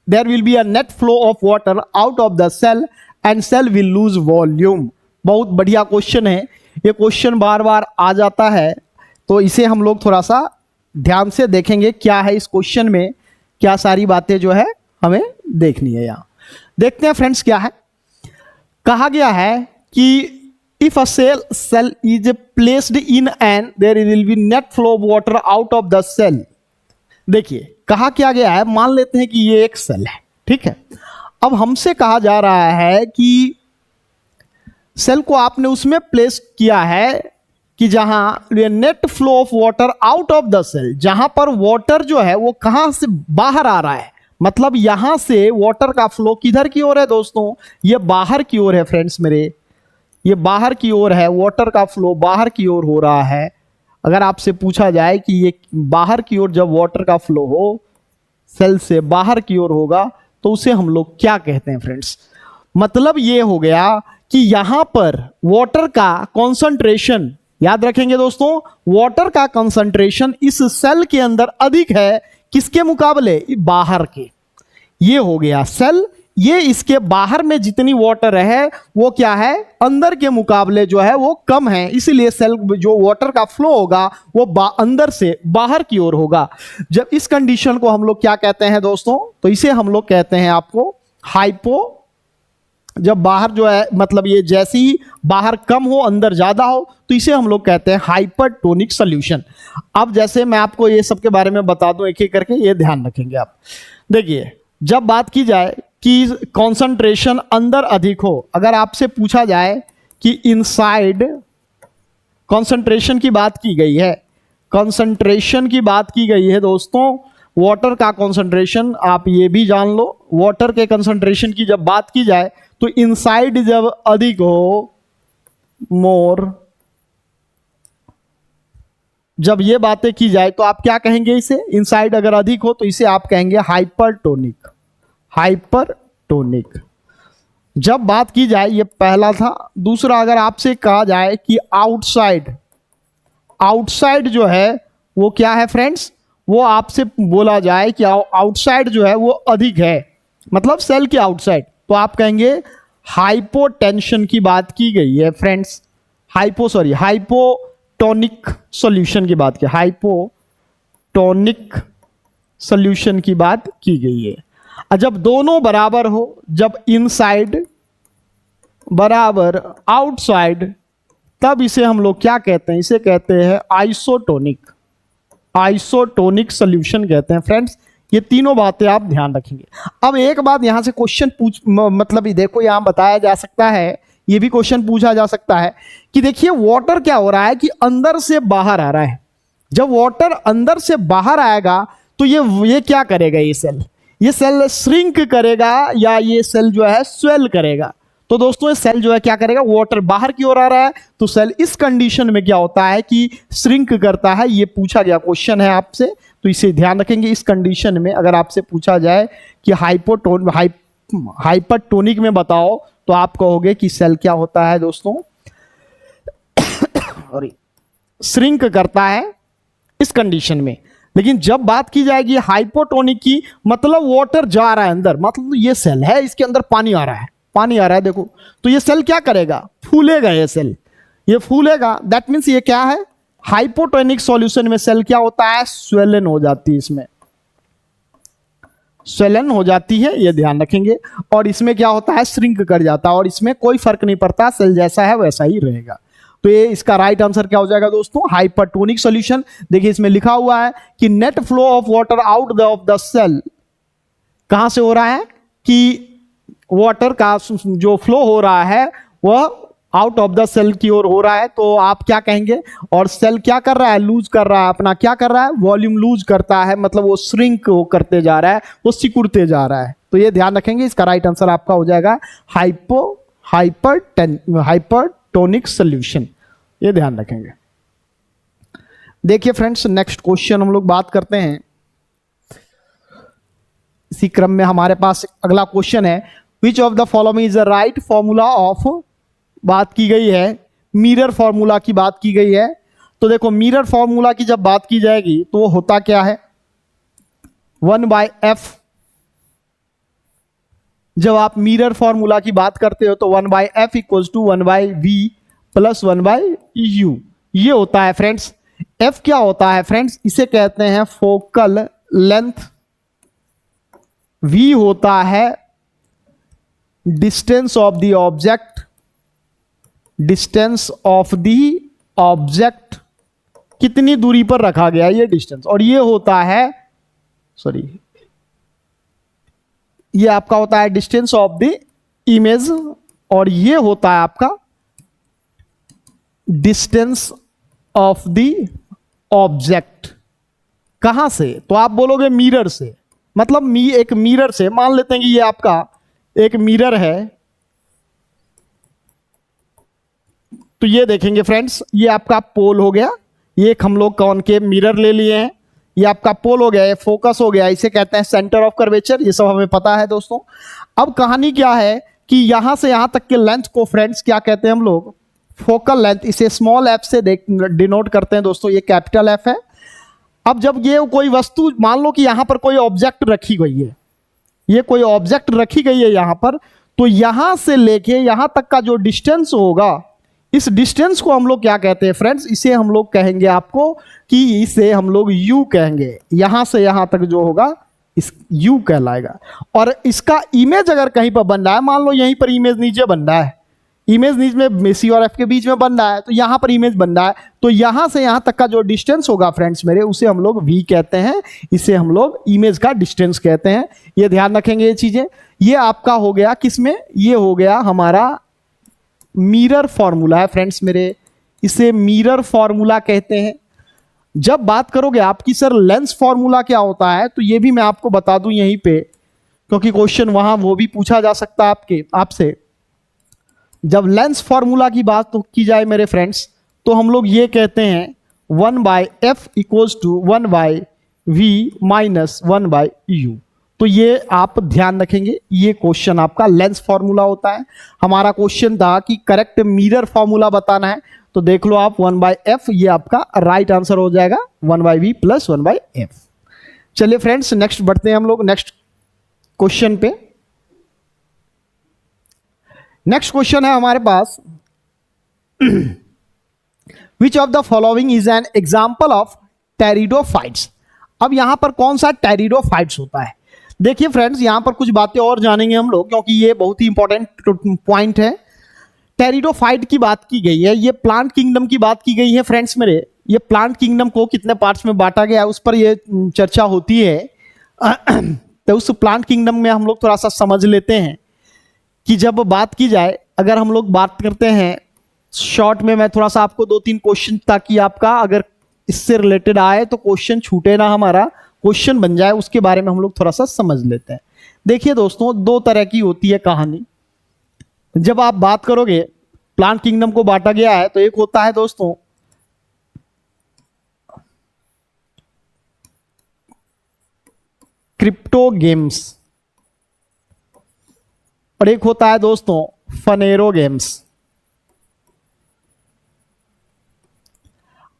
will be a net flow of water out of the cell and cell will lose volume. बहुत बढ़िया क्वेश्चन है, ये क्वेश्चन बार बार आ जाता है, तो इसे हम लोग थोड़ा सा ध्यान से देखेंगे, क्या है इस क्वेश्चन में, क्या सारी बातें जो है हमें देखनी है। यहां देखते हैं फ्रेंड्स क्या है, कहा गया है कि if a cell is placed in an there will be net flow of water out of the cell। देखिए कहा क्या गया है, मान लेते हैं कि ये एक सेल है, ठीक है। अब हमसे कहा जा रहा है कि सेल को आपने उसमें प्लेस किया है कि जहां net flow of water out of the cell, जहां पर वाटर जो है वो कहां से बाहर आ रहा है, मतलब यहां से वाटर का फ्लो किधर की ओर है दोस्तों, ये बाहर की ओर है फ्रेंड्स मेरे, ये बाहर की ओर है, वाटर का फ्लो बाहर की ओर हो रहा है। अगर आपसे पूछा जाए कि ये बाहर की ओर जब वाटर का फ्लो हो, सेल से बाहर की ओर होगा, तो उसे हम लोग क्या कहते हैं फ्रेंड्स, मतलब ये हो गया कि यहां पर वाटर का कंसंट्रेशन, याद रखेंगे दोस्तों, वाटर का कंसंट्रेशन इस सेल के अंदर अधिक है, किसके मुकाबले, बाहर के। ये हो गया सेल, ये इसके बाहर में जितनी वाटर है वो क्या है, अंदर के मुकाबले जो है वो कम है, इसलिए सेल जो वाटर का फ्लो होगा वो अंदर से बाहर की ओर होगा। जब इस कंडीशन को हम लोग क्या कहते हैं दोस्तों, तो इसे हम लोग कहते हैं आपको हाइपो, जब बाहर जो है मतलब ये जैसे ही बाहर कम हो अंदर ज्यादा हो, तो इसे हम लोग कहते हैं हाइपरटोनिक सॉल्यूशन। अब जैसे मैं आपको ये सब के बारे में बता दूं एक एक करके, ये ध्यान रखेंगे आप। देखिए जब बात की जाए कि कंसंट्रेशन अंदर अधिक हो, अगर आपसे पूछा जाए कि इनसाइड, कंसंट्रेशन की बात की गई है, कंसंट्रेशन की बात की गई है दोस्तों, वाटर का कंसंट्रेशन, आप ये भी जान लो, वाटर के कंसंट्रेशन की जब बात की जाए तो इनसाइड जब अधिक हो, मोर, जब ये बातें की जाए तो आप क्या कहेंगे इसे, इनसाइड अगर अधिक हो तो इसे आप कहेंगे हाइपरटोनिक, हाइपरटोनिक। जब बात की जाए, ये पहला था। दूसरा, अगर आपसे कहा जाए कि आउटसाइड, आउटसाइड जो है वो क्या है फ्रेंड्स, वो आपसे बोला जाए कि आउटसाइड जो है वो अधिक है, मतलब सेल के आउटसाइड, तो आप कहेंगे हाइपोटेंशन की बात की गई है फ्रेंड्स। हाइपोटोनिक सॉल्यूशन की बात की, हाइपोटोनिक सॉल्यूशन की बात की गई है। जब दोनों बराबर हो, जब इनसाइड बराबर आउटसाइड, तब इसे हम लोग क्या कहते हैं, इसे कहते हैं आइसोटोनिक सॉल्यूशन कहते हैं फ्रेंड्स। ये तीनों बातें आप ध्यान रखेंगे। अब एक बात यहां से क्वेश्चन मतलब ये देखो, यहां बताया जा सकता है, ये भी क्वेश्चन पूछा जा सकता है कि देखिए वाटर क्या हो रहा है कि अंदर से बाहर आ रहा है। जब वाटर अंदर से बाहर आएगा तो ये क्या करेगा, ये सेल श्रिंक करेगा या ये सेल जो है स्वेल करेगा। तो दोस्तों ये सेल जो है क्या करेगा, वाटर बाहर की ओर आ रहा है तो सेल इस कंडीशन में क्या होता है कि श्रिंक करता है। ये पूछा गया क्वेश्चन है आपसे, तो इसे ध्यान रखेंगे। इस कंडीशन में अगर आपसे पूछा जाए कि हाइपरटोनिक में बताओ, तो आप कहोगे कि सेल क्या होता है दोस्तों, श्रिंक करता है इस कंडीशन में। लेकिन जब बात की जाएगी हाइपोटोनिक की, मतलब वाटर जा रहा है अंदर, मतलब ये सेल है, इसके अंदर पानी आ रहा है देखो, तो ये सेल क्या करेगा, फूलेगा। ये फूलेगा, दैट मीन्स ये क्या है, हाइपोटोनिक सॉल्यूशन में सेल क्या होता है, स्वेलन हो जाती है, इसमें स्वेलन हो जाती है, ये ध्यान रखेंगे। और इसमें क्या होता है, श्रिंक कर जाता है, और इसमें कोई फर्क नहीं पड़ता, सेल जैसा है वैसा ही रहेगा। तो ये इसका राइट आंसर क्या हो जाएगा दोस्तों, हाइपरटोनिक सॉल्यूशन। देखिए इसमें लिखा हुआ है कि net flow of water out of the cell, कहां से हो रहा है कि वाटर का जो फ्लो हो रहा है वह आउट ऑफ द सेल की ओर हो रहा है, तो आप क्या कहेंगे। और सेल क्या कर रहा है, लूज कर रहा है, अपना क्या कर रहा है, वॉल्यूम लूज करता है, मतलब वो श्रिंक करते जा रहा है, वो सिकुड़ते जा रहा है। तो ये ध्यान रखेंगे, इसका राइट आंसर आपका हो जाएगा हाइपरटोनिक सॉल्यूशन, ये ध्यान रखेंगे। देखिए फ्रेंड्स, नेक्स्ट क्वेश्चन हम लोग बात करते हैं। इसी क्रम में हमारे पास अगला क्वेश्चन है, which of the following is the right formula of, बात की गई है मिरर फॉर्मूला की बात की गई है। तो देखो मिरर फॉर्मूला की जब बात की जाएगी तो वो होता क्या है, 1/f। जब आप मिरर फॉर्मूला की बात करते हो तो 1/f equals to 1/v plus 1/u, ये होता है फ्रेंड्स। f क्या होता है फ्रेंड्स, इसे कहते हैं फोकल लेंथ, v होता है distance of the object, distance of the object, कितनी दूरी पर रखा गया ये डिस्टेंस, और ये होता है ये आपका होता है डिस्टेंस ऑफ द इमेज, और ये होता है आपका डिस्टेंस ऑफ द ऑब्जेक्ट। कहां से, तो आप बोलोगे मिरर से, मतलब एक मिरर से, मान लेते हैं कि ये आपका एक मिरर है। तो ये देखेंगे फ्रेंड्स, ये आपका पोल हो गया, ये एक हम लोग कॉनकेव मिरर ले लिए हैं, ये आपका पोल हो गया, ये फोकस हो गया, इसे कहते हैं सेंटर ऑफ कर्वेचर, ये सब हमें पता है दोस्तों। अब कहानी क्या है कि यहां से यहां तक के लेंथ को फ्रेंड्स क्या कहते हैं हम लोग, फोकल लेंथ। इसे स्मॉल एफ से डिनोट करते हैं दोस्तों, ये कैपिटल एफ है। अब जब ये कोई वस्तु, मान लो कि यहां पर कोई ऑब्जेक्ट रखी गई है, ये कोई ऑब्जेक्ट रखी गई है यहां पर, तो यहां से लेके यहां तक का जो डिस्टेंस होगा, इस डिस्टेंस को हम लोग क्या कहते हैं फ्रेंड्स, इसे हम लोग कहेंगे आपको कि इसे हम लोग u कहेंगे। यहां से यहां तक जो होगा इस u कहलाएगा। और इसका इमेज अगर कहीं पर बन रहा है, मान लो यहीं पर इमेज नीचे बन रहा है, इमेज नीचे में सी और एफ के बीच में बन रहा है, तो यहां पर इमेज बन रहा है, तो यहां से यहां तक का जो डिस्टेंस होगा फ्रेंड्स मेरे, उसे हम लोग v कहते हैं, इसे हम लोग इमेज का डिस्टेंस कहते हैं। ये ध्यान रखेंगे ये चीजें। ये आपका हो गया किसमें, ये हो गया हमारा मिरर फॉर्मूला है फ्रेंड्स मेरे, इसे मिरर फॉर्मूला कहते हैं। जब बात करोगे आपकी सर लेंस फॉर्मूला क्या होता है, तो ये भी मैं आपको बता दूं यहीं पे, क्योंकि क्वेश्चन वहां वो भी पूछा जा सकता है आपसे। जब लेंस फॉर्मूला की बात तो की जाए मेरे फ्रेंड्स, तो हम लोग ये कहते हैं 1/f equals to 1/v minus 1/u। तो ये आप ध्यान रखेंगे, ये क्वेश्चन आपका लेंस फॉर्मूला होता है। हमारा क्वेश्चन था कि करेक्ट मिरर फॉर्मूला बताना है, तो देख लो आप 1/f, ये आपका राइट आंसर हो जाएगा 1/v प्लस 1/f। चलिए फ्रेंड्स, नेक्स्ट बढ़ते हैं हम लोग नेक्स्ट क्वेश्चन पे। नेक्स्ट क्वेश्चन है हमारे पास, which of the following is an example of pteridophytes. अब यहां पर कौन सा टेरिडोफाइट्स होता है? देखिए फ्रेंड्स, यहां पर कुछ बातें और जानेंगे हम लोग, क्योंकि ये बहुत ही इंपॉर्टेंट पॉइंट है। टेरिडोफाइट की बात की गई है, ये प्लांट किंगडम की बात की गई है फ्रेंड्स मेरे। ये प्लांट किंगडम को कितने पार्ट्स में बांटा गया है उस पर ये चर्चा होती है। तो उस प्लांट किंगडम में हम लोग थोड़ा सा समझ लेते हैं कि जब बात की जाए, अगर हम लोग बात करते हैं शॉर्ट में, मैं थोड़ा सा आपको 2-3 क्वेश्चन, ताकि आपका अगर इससे रिलेटेड आए तो क्वेश्चन छूटे ना, हमारा क्वेश्चन बन जाए, उसके बारे में हम लोग थोड़ा सा समझ लेते हैं। देखिए दोस्तों, 2 तरह की होती है कहानी। जब आप बात करोगे प्लांट किंगडम को बांटा गया है, तो एक होता है दोस्तों क्रिप्टो गेम्स, और एक होता है दोस्तों फनेरो गेम्स।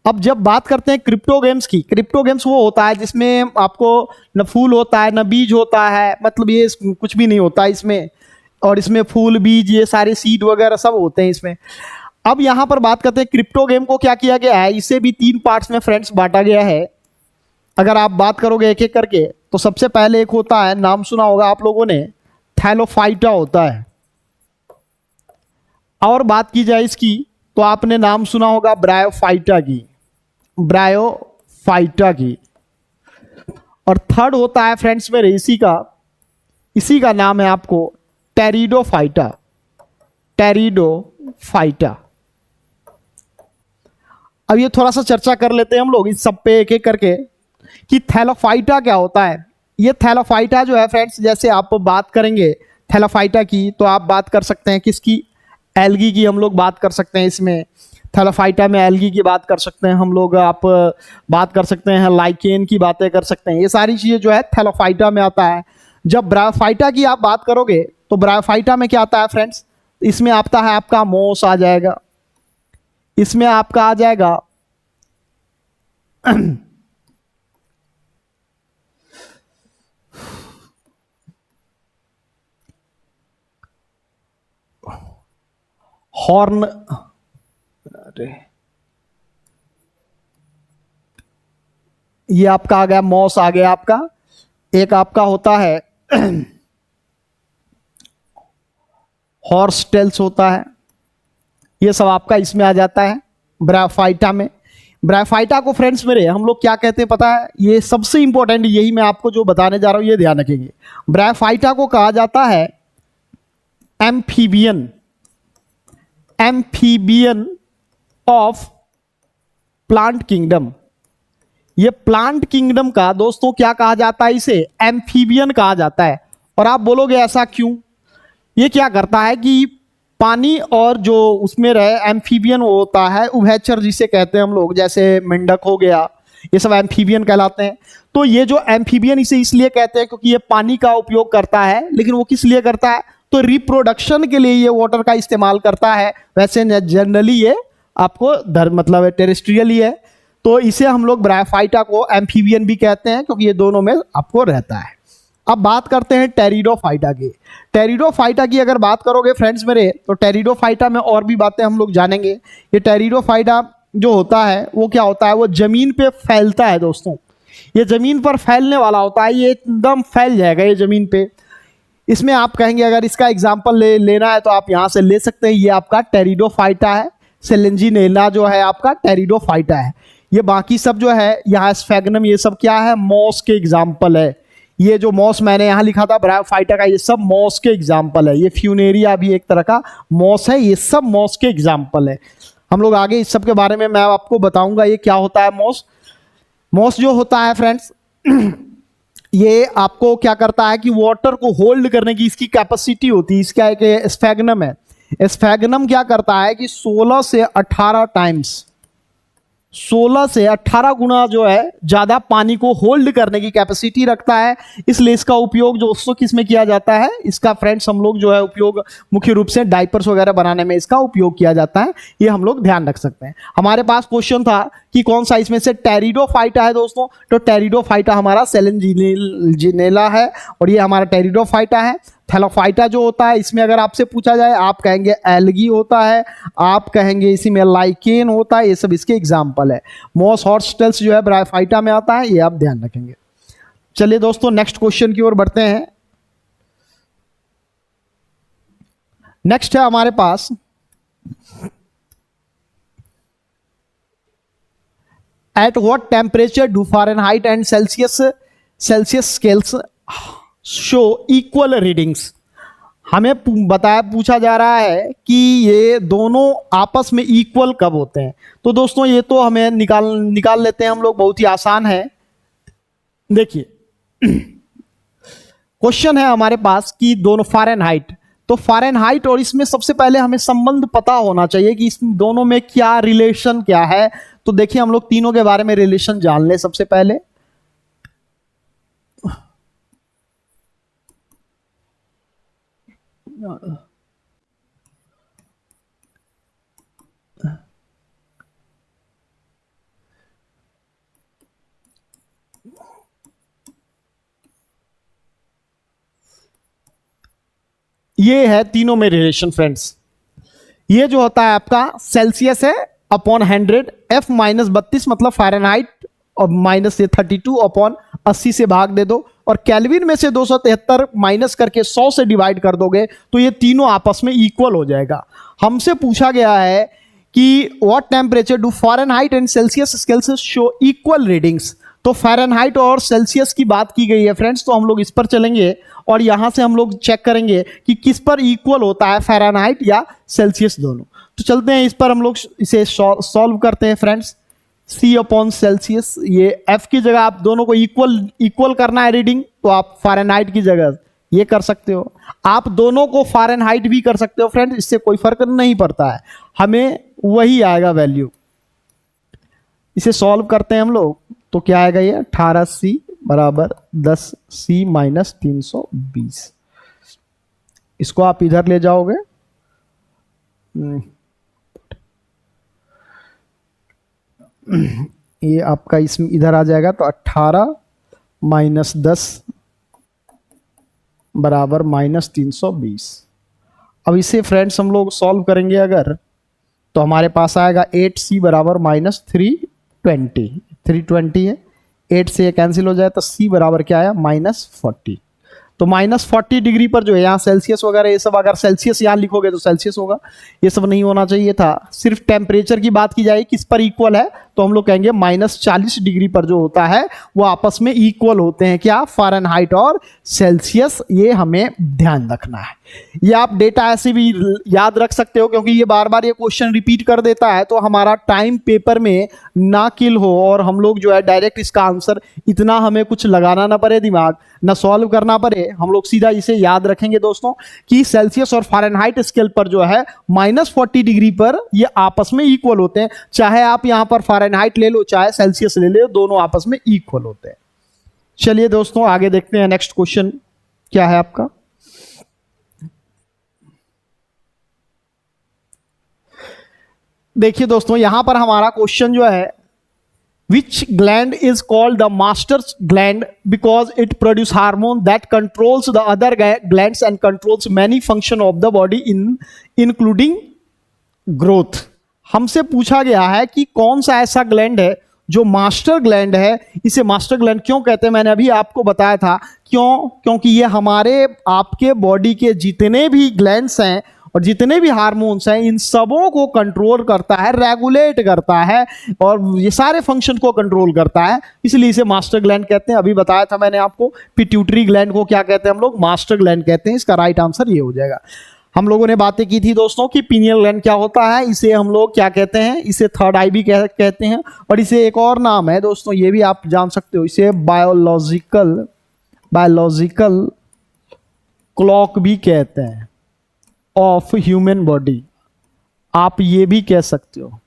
अब जब बात करते हैं क्रिप्टो गेम्स की, क्रिप्टो गेम्स वो होता है जिसमें आपको न फूल होता है न बीज होता है, मतलब ये कुछ भी नहीं होता है इसमें, और इसमें फूल बीज ये सारे सीड वगैरह सब होते हैं इसमें। अब यहां पर बात करते हैं क्रिप्टो गेम को क्या किया गया है, इसे भी 3 पार्ट्स में फ्रेंड्स बांटा गया है। अगर आप बात करोगे एक एक करके, तो सबसे पहले एक होता है, नाम सुना होगा आप लोगों ने, थैलोफाइटा होता है। और बात की जाए इसकी, तो आपने नाम सुना होगा ब्रायोफाइटा की, ब्रायोफाइटा की। और थर्ड होता है फ्रेंड्स मेरे इसी का नाम है आपको टेरिडोफाइटा, टेरिडोफाइटा। अब ये थोड़ा सा चर्चा कर लेते हैं हम लोग इस सब पे एक एक करके कि थैलोफाइटा क्या होता है। ये थैलोफाइटा जो है फ्रेंड्स, जैसे आप बात करेंगे थैलोफाइटा की, तो आप बात कर सकते हैं किसकी, एल्गी की हम लोग बात कर सकते हैं इसमें। थैलोफाइटा में एल्गी की बात कर सकते हैं हम लोग, आप बात कर सकते हैं लाइकेन की बातें कर सकते हैं। ये सारी चीज़ें जो है थैलोफाइटा में आता है। जब ब्रायोफाइटा की आप बात करोगे, तो ब्रायोफाइटा में क्या आता है फ्रेंड्स, इसमें आता है आपका मोस आ जाएगा, इसमें आपका आ जाएगा हॉर्न, ये आपका आ गया मॉस आ गया आपका। एक आपका होता है हॉर्स टेल्स होता है, ये सब आपका इसमें आ जाता है ब्रायोफाइटा में। ब्रायोफाइटा को फ्रेंड्स मेरे हम लोग क्या कहते हैं पता है, ये सबसे इंपॉर्टेंट, यही मैं आपको जो बताने जा रहा हूं ये ध्यान रखेंगे। ब्रायोफाइटा को कहा जाता है amphibian, amphibian of plant kingdom. ये प्लांट किंगडम का दोस्तों क्या कहा जाता है, इसे एम्फीबियन कहा जाता है। और आप बोलोगे ऐसा क्यों, ये क्या करता है कि पानी और जो उसमें रहे एम्फीबियन वो होता है उभयचर जिसे कहते हैं हम लोग, जैसे मेंढक हो गया, ये सब एम्फीबियन कहलाते हैं। तो ये जो एम्फीबियन इसे इसलिए कहते हैं क्योंकि ये पानी का उपयोग करता है, लेकिन वो किस लिए करता है, तो रिप्रोडक्शन के लिए ये वाटर का इस्तेमाल करता है। वैसे जनरली ये आपको मतलब टेरेस्ट्रियल ही है, तो इसे हम लोग ब्रायोफाइटा को एम्फीबियन भी कहते हैं क्योंकि ये दोनों में आपको रहता है। अब बात करते हैं टेरिडोफाइटा की। टेरिडोफाइटा की अगर बात करोगे फ्रेंड्स मेरे, तो टेरिडोफाइटा में और भी बातें हम लोग जानेंगे। ये टेरिडोफाइटा जो होता है वो क्या होता है, वो जमीन पे फैलता है दोस्तों। ये जमीन पर फैलने वाला होता है, ये एकदम फैल जाएगा ये जमीन पे। इसमें आप कहेंगे अगर इसका एग्जाम्पल लेना है तो आप यहाँ से ले सकते हैं, ये आपका टेरिडोफाइटा है। सेलेंजिनेला जो है आपका टेरिडोफाइटा है। ये बाकी सब जो है यहाँ स्फैग्नम, ये सब क्या है, मॉस के एग्जाम्पल है। ये जो मॉस मैंने यहाँ लिखा था ब्रायोफाइटा का, ये सब मॉस के एग्जाम्पल है। ये फ्यूनेरिया भी एक तरह का मॉस है, ये सब मॉस के एग्जाम्पल है। हम लोग आगे इस सब के बारे में मैं आपको बताऊंगा ये क्या होता है मॉस। मॉस जो होता है फ्रेंड्स ये आपको क्या करता है कि वाटर को होल्ड करने की इसकी कैपेसिटी होती है। इसका एक स्फैग्नम है, स्फैग्नम क्या करता है कि 16 से 18 टाइम्स 16 से 18 गुना जो है ज्यादा पानी को होल्ड करने की कैपेसिटी रखता है। इसलिए इसका उपयोग दोस्तों किस में किया जाता है, इसका फ्रेंड्स हम लोग जो है उपयोग मुख्य रूप से डाइपर्स वगैरह बनाने में इसका उपयोग किया जाता है। ये हम लोग ध्यान रख सकते हैं। हमारे पास क्वेश्चन था कि कौन सा इसमें से टेरिडोफाइटा है दोस्तों, तो टेरिडोफाइटा हमारा सेलेनजिनेला है और ये हमारा टेरिडोफाइटा है। थैलोफाइटा जो होता है इसमें अगर आपसे पूछा जाए आप कहेंगे एल्गी होता है, आप कहेंगे इसी में लाइकेन होता है, ये सब इसके एग्जाम्पल है। मोस हॉर्सटेल्स जो है ब्रायोफाइटा में आता है, ये आप ध्यान रखेंगे। चलिए दोस्तों नेक्स्ट क्वेश्चन की ओर बढ़ते हैं। नेक्स्ट है हमारे पास at what temperature do Fahrenheit and Celsius scales show equal readings. हमें पूछा जा रहा है कि ये दोनों आपस में इक्वल कब होते हैं। तो दोस्तों ये तो हमें निकाल लेते हैं हम लोग, बहुत ही आसान है। देखिए क्वेश्चन है हमारे पास कि दोनों फ़ारेनहाइट, तो फ़ारेनहाइट और इसमें सबसे पहले हमें संबंध पता होना चाहिए कि इस दोनों में क्या रिलेशन क्या है। तो देखिए हम लोग तीनों के बारे में रिलेशन जान ले सबसे पहले। ये है तीनों में रिलेशन फ्रेंड्स। ये जो होता है आपका सेल्सियस है अपॉन 100, F माइनस 32 मतलब फ़ारेनहाइट, और माइनस 32 अपॉन 80 से भाग दे दो, और केल्विन में से 273 माइनस करके 100 से डिवाइड कर दोगे तो ये तीनों आपस में इक्वल हो जाएगा। हमसे पूछा गया है कि what temperature do Fahrenheit and Celsius scales show equal readings. तो फ़ारेनहाइट और सेल्सियस की बात की गई है फ्रेंड्स, तो हम लोग इस पर चलेंगे और यहां से हम लोग चेक करेंगे कि किस पर इक्वल होता है, फ़ारेनहाइट या सेल्सियस दोनों। तो चलते हैं इस पर, हम लोग इसे सॉल्व करते हैं फ्रेंड्स। C अपॉन सेल्सियस, ये F की जगह आप दोनों को इक्वल करना है रीडिंग, तो आप फ़ारेनहाइट की जगह ये कर सकते हो। आप दोनों को फ़ारेनहाइट भी कर सकते हो फ्रेंड्स, इससे कोई फर्क नहीं पड़ता है, हमें वही आएगा वैल्यू। इसे सॉल्व करते हैं हम लोग, तो क्या आएगा ये 18C बराबर 10C माइनस 320। इसको आप इधर ले जाओगे, ये आपका इसमें इधर आ जाएगा, तो 18 माइनस 10 बराबर माइनस 320। अब इसे फ्रेंड्स हम लोग सॉल्व करेंगे अगर, तो हमारे पास आएगा 8C बराबर माइनस 320 है, 8 से ये कैंसिल हो जाए तो C बराबर क्या आया माइनस 40। तो माइनस 40 डिग्री पर जो है यहाँ सेल्सियस वगैरह ये सब, अगर सेल्सियस यहाँ लिखोगे तो सेल्सियस होगा, ये सब नहीं होना चाहिए था। सिर्फ टेम्परेचर की बात की जाए किस पर इक्वल है, तो हम लोग कहेंगे माइनस 40 डिग्री पर जो होता है वो आपस में इक्वल होते हैं, क्या, फ़ारेनहाइट और सेल्सियस। ये हमें ध्यान रखना है। ये आप डेटा ऐसे भी याद रख सकते हो क्योंकि ये बार बार ये क्वेश्चन रिपीट कर देता है, तो हमारा टाइम पेपर में ना किल हो और हम लोग जो है डायरेक्ट इसका आंसर इतना हमें कुछ लगाना ना पड़े, दिमाग ना सॉल्व करना पड़े, हम लोग सीधा इसे याद रखेंगे दोस्तों कि सेल्सियस और फ़ारेनहाइट स्केल पर जो है माइनस 40 डिग्री पर ये आपस में इक्वल होते हैं। चाहे आप यहां पर फ़ारेनहाइट ले लो चाहे सेल्सियस ले लो, दोनों आपस में इक्वल होते हैं। चलिए दोस्तों आगे देखते हैं, नेक्स्ट क्वेश्चन क्या है आपका। देखिए दोस्तों यहां पर हमारा क्वेश्चन जो है, which gland is called the master's gland because it produces hormone that controls the other glands and controls many function of the body including growth। हमसे पूछा गया है कि कौन सा ऐसा ग्लैंड है जो मास्टर ग्लैंड है। इसे मास्टर ग्लैंड क्यों कहते हैं, मैंने अभी आपको बताया था क्यों, क्योंकि ये हमारे आपके बॉडी के जितने भी ग्लैंड्स हैं और जितने भी हार्मोन्स हैं इन सबों को कंट्रोल करता है, रेगुलेट करता है और ये सारे फंक्शन को कंट्रोल करता है, इसलिए इसे मास्टर ग्लैंड कहते हैं। अभी बताया था मैंने आपको, पिट्यूटरी ग्लैंड को क्या कहते हैं हम लोग, मास्टर ग्लैंड कहते हैं। इसका राइट आंसर ये हो जाएगा। हम लोगों ने बातें की थी दोस्तों कि पीनियल ग्लैंड क्या होता है, इसे हम लोग क्या कहते हैं, इसे थर्ड आई भी कहते हैं, और इसे एक और नाम है दोस्तों, ये भी आप जान सकते हो, इसे बायोलॉजिकल क्लॉक भी कहते हैं ऑफ ह्यूमन बॉडी, आप ये भी कह सकते हो।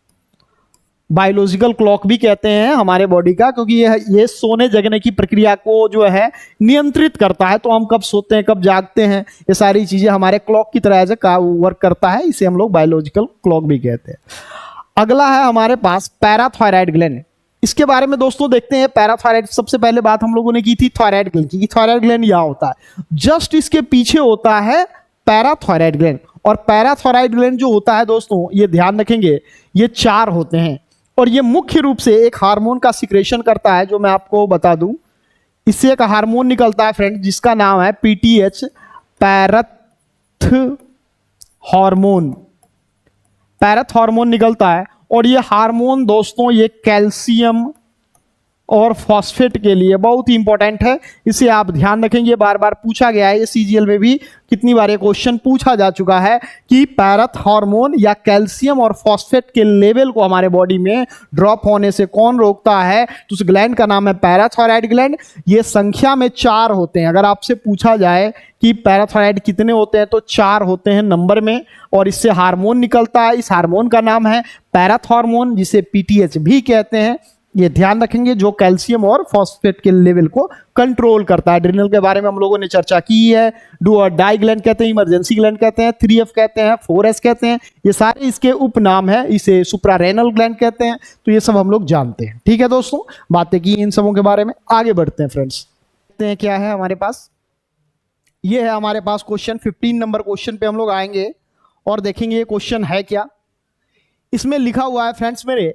बायोलॉजिकल क्लॉक भी कहते हैं हमारे बॉडी का, क्योंकि ये सोने जगने की प्रक्रिया को जो है नियंत्रित करता है। तो हम कब सोते हैं, कब जागते हैं, ये सारी चीजें हमारे क्लॉक की तरह एज वर्क करता है, इसे हम लोग बायोलॉजिकल क्लॉक भी कहते हैं। अगला है हमारे पास पैराथायराइड ग्लैंड। इसके बारे में दोस्तों देखते हैं। पैराथायराइड, सबसे पहले बात हम लोगों ने की थी थायराइड ग्लैंड की। थायराइड ग्लैंड यहां होता है, जस्ट इसके पीछे होता है पैराथायराइड ग्लैंड। और पैराथायराइड ग्लैंड जो होता है दोस्तों, ये ध्यान रखेंगे, ये 4 होते हैं और ये मुख्य रूप से एक हार्मोन का सिक्रेशन करता है, जो मैं आपको बता दूं। इससे एक हार्मोन निकलता है फ्रेंड, जिसका नाम है पीटीएच, पैरथ हार्मोन। पैरथ हार्मोन निकलता है और ये हार्मोन दोस्तों ये कैल्शियम और फॉस्फेट के लिए बहुत ही इंपॉर्टेंट है। इसे आप ध्यान रखेंगे, बार बार पूछा गया है, ये सीजीएल में भी कितनी बार ये क्वेश्चन पूछा जा चुका है कि पैरथ हार्मोन या कैल्शियम और फॉस्फेट के लेवल को हमारे बॉडी में ड्रॉप होने से कौन रोकता है। तो उस ग्लैंड का नाम है पैराथायराइड ग्लैंड। ये संख्या में 4 होते हैं। अगर आपसे पूछा जाए कि पैराथायराइड कितने होते हैं, तो 4 होते हैं नंबर में, और इससे हार्मोन निकलता है। इस हार्मोन का नाम है पैरथ हार्मोन, जिसे पीटीएच भी कहते हैं। ये ध्यान रखेंगे, जो कैल्शियम और फॉस्फेट के लेवल को कंट्रोल करता है। एड्रिनल के बारे में हम लोगों ने चर्चा की है। डू और डाई ग्लैंड कहते हैं, इमरजेंसी ग्लैंड कहते हैं, 3F कहते हैं, 4S कहते हैं, ये सारे इसके उपनाम है। इसे सुप्रारेनल ग्लैंड कहते हैं। तो ये सब हम लोग जानते हैं। ठीक है दोस्तों, बातें की इन सबों के बारे में। आगे बढ़ते हैं फ्रेंड्स, देखते हैं क्या है हमारे पास। ये है हमारे पास क्वेश्चन 15 नंबर क्वेश्चन पे हम लोग आएंगे और देखेंगे ये क्वेश्चन है क्या। इसमें लिखा हुआ है फ्रेंड्स मेरे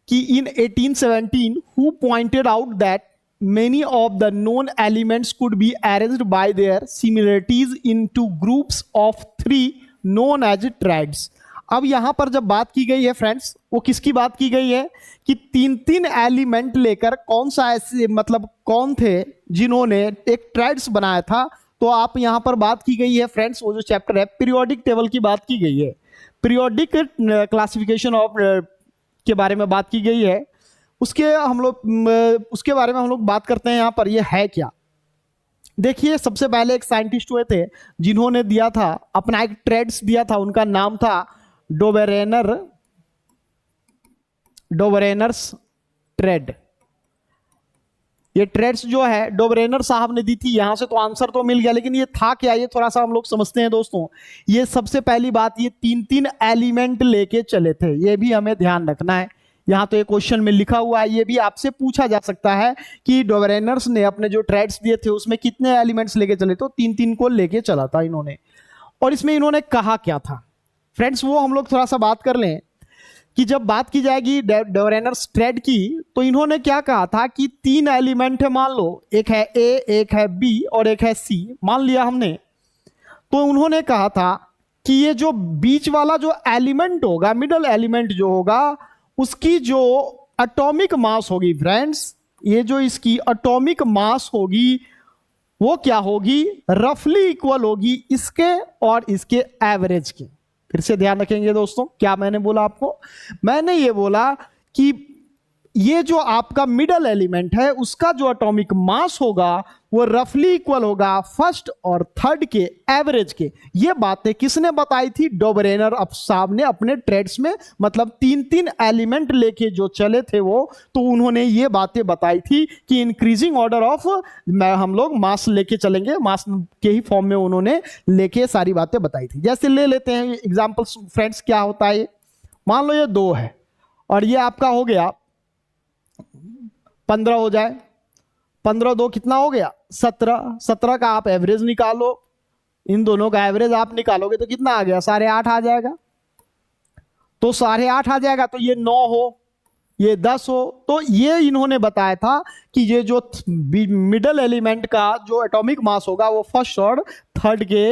कि in 1817 who pointed out that many of the known elements could be arranged by their similarities into groups of 3 known as triads। अब यहां पर जब बात की गई है फ्रेंड्स, वो किसकी बात की गई है कि 3 एलिमेंट लेकर कौन सा ऐसे, मतलब कौन थे जिन्होंने एक ट्राइड्स बनाया था। तो आप यहां पर बात की गई है फ्रेंड्स, वो जो चैप्टर है पीरियोडिक टेबल की बात की गई है। पीरियोडिक क्लासिफिकेशन ऑफ के बारे में बात की गई है। उसके बारे में हम लोग बात करते हैं। यहाँ पर ये है क्या, देखिए। सबसे पहले एक साइंटिस्ट हुए थे जिन्होंने दिया था अपना एक ट्रेड्स दिया था, उनका नाम था डोबरेनर्स ट्रेड। ये ट्रेड्स जो है डोबरेनर साहब ने दी थी। यहां से तो आंसर तो मिल गया, लेकिन ये था क्या, ये थोड़ा सा हम लोग समझते हैं दोस्तों। ये सबसे पहली बात, ये 3 एलिमेंट लेके चले थे, ये भी हमें ध्यान रखना है। यहां तो एक क्वेश्चन में लिखा हुआ है, ये भी आपसे पूछा जा सकता है कि डोबरेनर्स ने अपने जो ट्रेड्स दिए थे उसमें कितने एलिमेंट्स लेके चले। तो 3 को लेके चला था इन्होंने। और इसमें इन्होंने कहा क्या था फ्रेंड्स, वो हम लोग थोड़ा सा बात कर लें कि जब बात की जाएगी डोबरेनर्स ट्रेड की, तो इन्होंने क्या कहा था कि 3 एलिमेंट है, मान लो एक है ए, एक है बी और एक है सी, मान लिया हमने। तो उन्होंने कहा था कि ये जो बीच वाला जो एलिमेंट होगा, मिडल एलिमेंट जो होगा, उसकी जो एटॉमिक मास होगी फ्रेंड्स, ये जो इसकी एटॉमिक मास होगी वो क्या होगी, रफली इक्वल होगी इसके और इसके एवरेज के। फिर से ध्यान रखेंगे दोस्तों, क्या मैंने बोला आपको, मैंने ये बोला कि ये जो आपका मिडल एलिमेंट है उसका जो एटॉमिक मास होगा वो रफली इक्वल होगा फर्स्ट और थर्ड के एवरेज के। ये बातें किसने बताई थी, डोबरेनर साहब ने अपने ट्रेड्स में, मतलब 3 एलिमेंट लेके जो चले थे वो, तो उन्होंने ये बातें बताई थी कि इंक्रीजिंग ऑर्डर ऑफ हम लोग मास लेके चलेंगे, मास के ही फॉर्म में उन्होंने लेके सारी बातें बताई थी। जैसे ले लेते हैं एग्जाम्पल फ्रेंड्स, क्या होता है, मान लो ये 2 है और ये आपका हो गया 15 हो जाए, 15 2 कितना हो गया 17। 17 का आप एवरेज निकालो, इन दोनों का एवरेज आप निकालोगे तो कितना आ गया 8.5 आ जाएगा। तो 8.5 आ जाएगा, तो ये 9 हो, ये 10 हो। तो ये इन्होंने बताया था कि ये जो मिडल एलिमेंट का जो एटॉमिक मास होगा वो फर्स्ट और थर्ड के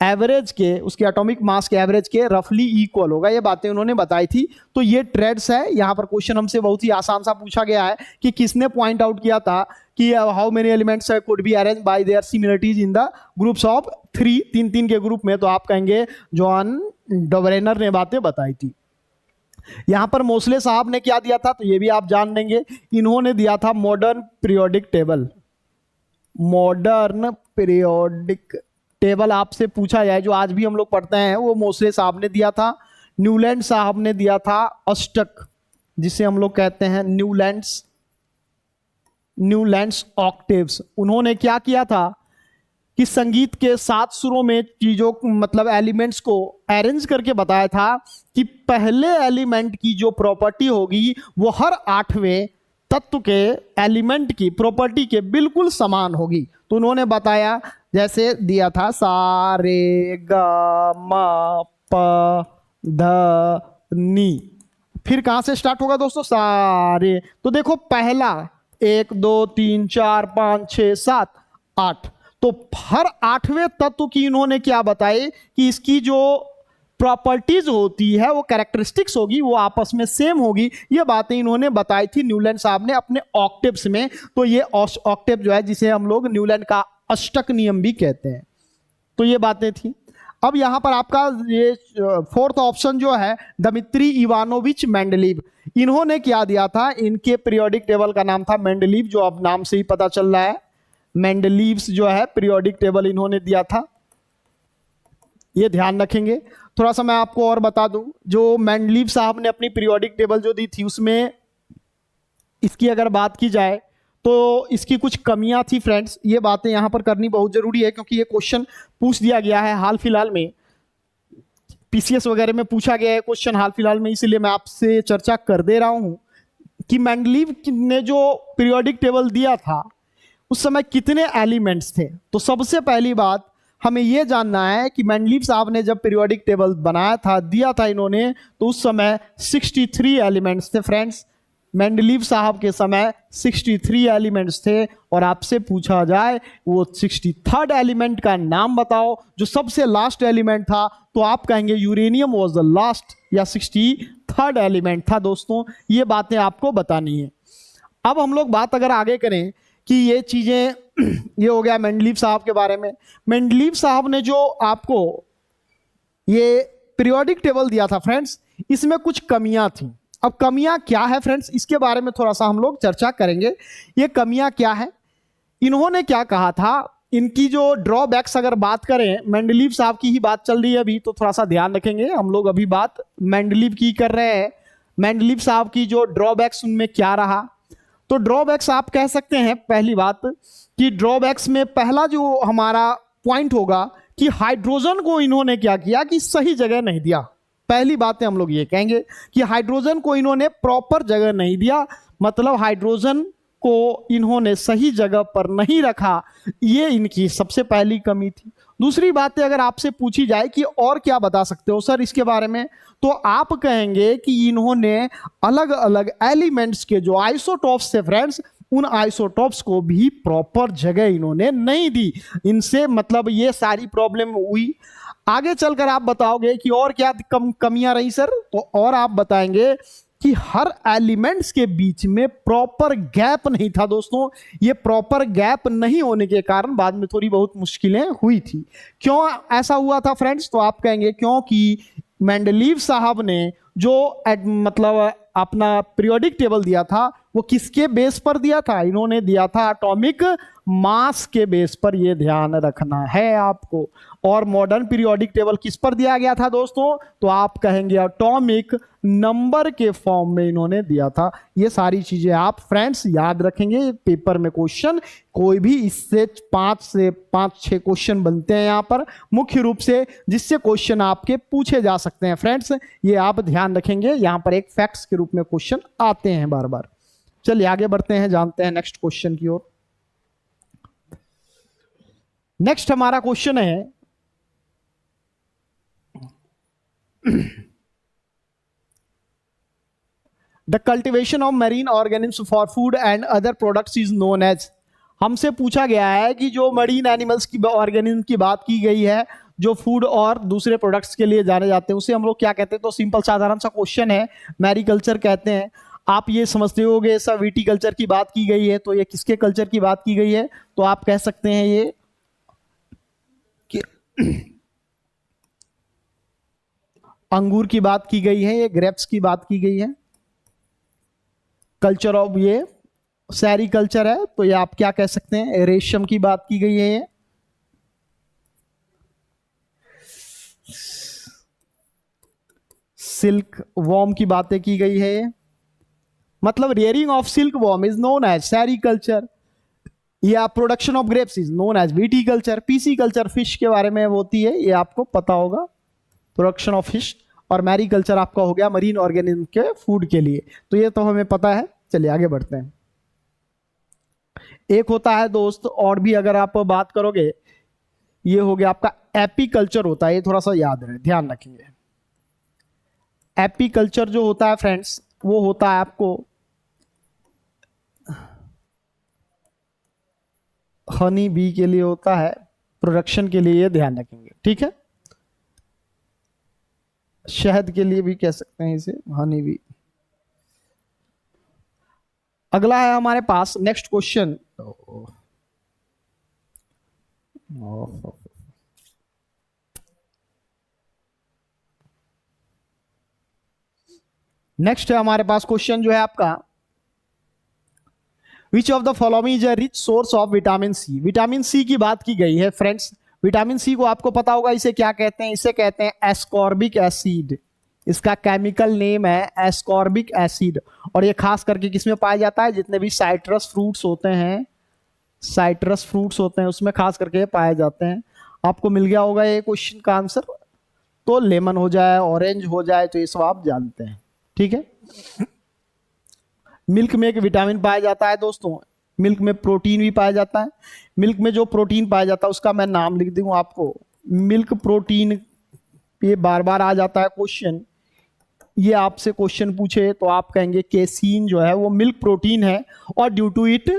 एवरेज के, उसके एटॉमिक मास के एवरेज के रफली इक्वल होगा। ये बातें उन्होंने बताई थी। तो ये ट्रेड्स है। यहां पर क्वेश्चन हमसे बहुत ही आसान सा पूछा गया है कि किसने पॉइंट आउट किया था कि how many elements could be arranged bye there similarities in the groups of 3 के ग्रुप में। तो आप कहेंगे जॉन डोबरेनर ने बातें बताई थी। यहां पर मोसले साहब ने क्या दिया था, तो ये भी आप जान लेंगे, इन्होंने दिया था modern periodic table. Modern periodic table आपसे पूछा जाए, जो आज भी हम लोग पढ़ते हैं, वो मोसले साहब ने दिया था। न्यूलैंड साहब ने दिया था अष्टक। जिसे हम लोग कहते हैं न्यूलैंड्स ऑक्टेव्स। उन्होंने क्या किया था कि संगीत के 7 सुरों में चीजों मतलब एलिमेंट्स को अरेंज करके बताया था कि पहले एलिमेंट की जो प्रॉपर्टी होगी वो हर 8वें तत्व के एलिमेंट की प्रॉपर्टी के बिल्कुल समान होगी। तो उन्होंने बताया, जैसे दिया था सा रे ग म प ध नी। फिर कहां से स्टार्ट होगा दोस्तों? सारे। तो देखो पहला 1 2 3 4 5 6 7 8, तो हर 8वें तत्व की इन्होंने क्या बताई कि इसकी जो प्रॉपर्टीज होती है वो कैरेक्टरिस्टिक्स होगी वो आपस में सेम होगी। ये बातें इन्होंने बताई थी न्यूलैंड साहब ने अपने ऑक्टेव्स में। तो ये ऑक्टेव जो है जिसे हम लोग न्यूलैंड का अष्टक नियम भी कहते हैं। तो ये बातें थी। अब यहां पर आपका ये 4th ऑप्शन जो है दमित्री इवानोविच मेंडलीव, इन्होंने क्या दिया था? इनके पीरियोडिक टेबल का नाम था मेंडलीव, जो अब नाम से ही पता चल रहा है। मेंडलीव्स जो है पीरियोडिक टेबल इन्होंने दिया था, ये ध्यान रखेंगे। थोड़ा सा मैं आपको और बता दूं, जो मेंडलीव साहब ने अपनी पीरियोडिक टेबल जो दी थी उसमें इसकी अगर बात की जाए तो इसकी कुछ कमियां थी फ्रेंड्स। ये बातें यहां पर करनी बहुत जरूरी है क्योंकि ये क्वेश्चन पूछ दिया गया है हाल फिलहाल में, पीसीएस वगैरह में पूछा गया है क्वेश्चन हाल फिलहाल में, इसलिए मैं आपसे चर्चा कर दे रहा हूं कि मेंडलीव ने जो पीरियोडिक टेबल दिया था उस समय कितने एलिमेंट्स थे। तो सबसे पहली बात हमें यह जानना है कि मेंडलीव साहब ने जब पीरियोडिक टेबल बनाया था, दिया था इन्होंने, तो उस समय 63 एलिमेंट्स थे फ्रेंड्स। मेंडलीव साहब के समय 63 एलिमेंट्स थे। और आपसे पूछा जाए वो 63rd एलिमेंट का नाम बताओ जो सबसे लास्ट एलिमेंट था, तो आप कहेंगे यूरेनियम वाज द लास्ट या 63rd एलिमेंट था। दोस्तों ये बातें आपको बतानी है। अब हम लोग बात अगर आगे करें कि ये चीजें ये हो गया मेंडलीव साहब के बारे में। मेंडलीव साहब ने जो आपको ये पीरियोडिक टेबल दिया था फ्रेंड्स, इसमें कुछ कमियां थी। अब कमियां क्या है फ्रेंड्स, इसके बारे में थोड़ा सा हम लोग चर्चा करेंगे। ये कमियां क्या है, इन्होंने क्या कहा था, इनकी जो ड्रॉबैक्स अगर बात करें, मेंडलीव साहब की ही बात चल रही है अभी, तो थोड़ा सा ध्यान रखेंगे। हम लोग अभी बात मेंडलीव की कर रहे हैं। मेंडलीव साहब की जो ड्रॉबैक्स उनमें क्या रहा, तो ड्रॉबैक्स आप कह सकते हैं पहली बात कि ड्रॉबैक्स में पहला जो हमारा पॉइंट होगा कि हाइड्रोजन को इन्होंने क्या किया कि सही जगह नहीं दिया। पहली बात है हम लोग ये कहेंगे कि हाइड्रोजन को इन्होंने प्रॉपर जगह नहीं दिया, मतलब हाइड्रोजन को इन्होंने सही जगह पर नहीं रखा, ये इनकी सबसे पहली कमी थी। दूसरी बात है अगर आपसे पूछी जाए कि और क्या बता सकते हो सर इसके बारे में, तो आप कहेंगे कि इन्होंने अलग अलग एलिमेंट्स के जो आइसोटॉप्स थे फ्रेंड्स, उन आइसोटॉप्स को भी प्रॉपर जगह इन्होंने नहीं दी। इनसे मतलब ये सारी प्रॉब्लम हुई। आगे चलकर आप बताओगे कि और क्या कमियां रही सर, तो और आप बताएंगे कि हर एलिमेंट्स के बीच में प्रॉपर गैप नहीं था। दोस्तों ये प्रॉपर गैप नहीं होने के कारण बाद में थोड़ी बहुत मुश्किलें हुई थी। क्यों ऐसा हुआ था फ्रेंड्स, तो आप कहेंगे क्योंकि मेंडलीव साहब ने जो मतलब अपना पीरियोडिक टेबल दिया था वो किसके बेस पर दिया था? इन्होंने दिया था एटॉमिक मास के बेस पर, ये ध्यान रखना है आपको। और मॉडर्न पीरियोडिक टेबल किस पर दिया गया था दोस्तों, तो आप कहेंगे एटॉमिक नंबर के फॉर्म में इन्होंने दिया था। ये सारी चीजें आप फ्रेंड्स याद रखेंगे, पेपर में क्वेश्चन कोई भी इससे 5 से 5-6 क्वेश्चन बनते हैं यहाँ पर मुख्य रूप से, जिससे क्वेश्चन आपके पूछे जा सकते हैं फ्रेंड्स। ये आप ध्यान रखेंगे, यहाँ पर एक फैक्ट्स के रूप में क्वेश्चन आते हैं बार बार। चलिए आगे बढ़ते हैं, जानते हैं नेक्स्ट क्वेश्चन की ओर। नेक्स्ट हमारा क्वेश्चन है the cultivation of marine organisms for food and other products is known as. हमसे पूछा गया है कि जो मरीन एनिमल्स की ऑर्गेनिज्म की बात की गई है जो फूड और दूसरे प्रोडक्ट्स के लिए जाने जाते हैं, उसे हम लोग क्या कहते हैं? तो सिंपल साधारण सा क्वेश्चन है, मैरीकल्चर कहते हैं। आप ये समझते होगे सब विटीकल्चर की बात की गई है, तो ये किसके कल्चर की बात की गई है? तो आप कह सकते हैं ये कि अंगूर की बात की गई है, ये ग्रेप्स की बात की गई है। कल्चर ऑफ ये सेरीकल्चर है, तो ये आप क्या कह सकते हैं? रेशम की बात की गई है। ये सिल्क वॉर्म की बातें की गई है। मतलब rearing of silk worm is known as sericulture, या production of grapes is known as viticulture. Pisciculture fish के बारे में होती है, ये आपको पता होगा, प्रोडक्शन ऑफ फिश। और मैरीकल्चर आपका हो गया मरीन ऑर्गेनिज्म के फूड के लिए। तो ये तो हमें पता है। चलिए आगे बढ़ते हैं। एक होता है दोस्त और भी, अगर आप बात करोगे, ये हो गया आपका एपीकल्चर होता है। ये थोड़ा सा याद रहे, ध्यान रखेंगे। एपीकल्चर जो होता है फ्रेंड्स, वो होता है आपको हनी बी के लिए होता है, प्रोडक्शन के लिए, ये ध्यान रखेंगे, ठीक है। शहद के लिए भी कह सकते हैं इसे, हनी बी। अगला है हमारे पास नेक्स्ट क्वेश्चन। नेक्स्ट है हमारे पास क्वेश्चन जो है आपका, which of the following is a rich source of vitamin C. Vitamin C की बात की गई है फ्रेंड्स। विटामिन सी को आपको पता होगा, इसे क्या कहते हैं? इसे कहते हैं एस्कॉर्बिक एसिड। इसका केमिकल नेम है एस्कॉर्बिक एसिड। और ये खास करके किसमें पाया जाता है? जितने भी साइट्रस फ्रूट्स होते हैं, साइट्रस फ्रूट्स होते हैं, उसमें खास करके पाए जाते हैं। आपको मिल गया होगा ये क्वेश्चन का आंसर। तो लेमन हो जाए, ऑरेंज हो जाए, तो ये सब आप जानते हैं, ठीक है। मिल्क में एक विटामिन पाया जाता है दोस्तों। मिल्क में प्रोटीन भी पाया जाता है। मिल्क में जो प्रोटीन पाया जाता है उसका मैं नाम लिख दूं आपको, मिल्क प्रोटीन। ये बार बार आ जाता है क्वेश्चन। ये आपसे क्वेश्चन पूछे तो आप कहेंगे केसीन जो है वो मिल्क प्रोटीन है, और due to it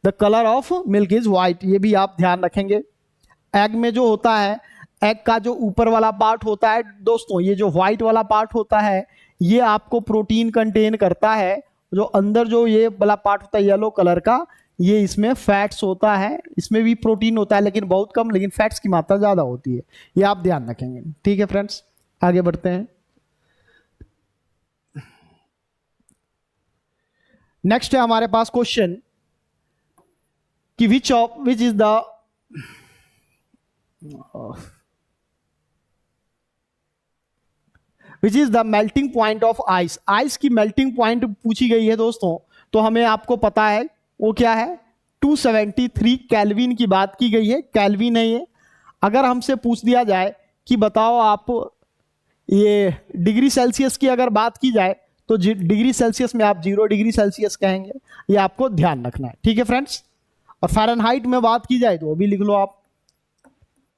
the colour of milk is white. ये भी आप ध्यान रखेंगे। एग में जो होता है, एग का जो ऊपर वाला पार्ट होता है दोस्तों, ये जो व्हाइट वाला पार्ट होता है, ये आपको प्रोटीन कंटेन करता है। जो अंदर जो ये वाला पार्ट होता है येलो कलर का, ये इसमें फैट्स होता है। इसमें भी प्रोटीन होता है लेकिन बहुत कम, लेकिन फैट्स की मात्रा ज्यादा होती है। ये आप ध्यान रखेंगे, ठीक है फ्रेंड्स। आगे बढ़ते हैं। नेक्स्ट है हमारे पास क्वेश्चन कि which is the which is the melting point of ice. Ice की मेल्टिंग पॉइंट पूछी गई है दोस्तों। तो हमें आपको पता है वो क्या है, 273 केल्विन की बात की गई है। केल्विन है ये। अगर हमसे पूछ दिया जाए कि बताओ आप, ये डिग्री सेल्सियस की अगर बात की जाए तो डिग्री सेल्सियस में आप 0 डिग्री सेल्सियस कहेंगे। ये आपको ध्यान रखना है, ठीक है फ्रेंड्स। और फ़ारेनहाइट में बात की जाए तो वो भी लिख लो आप,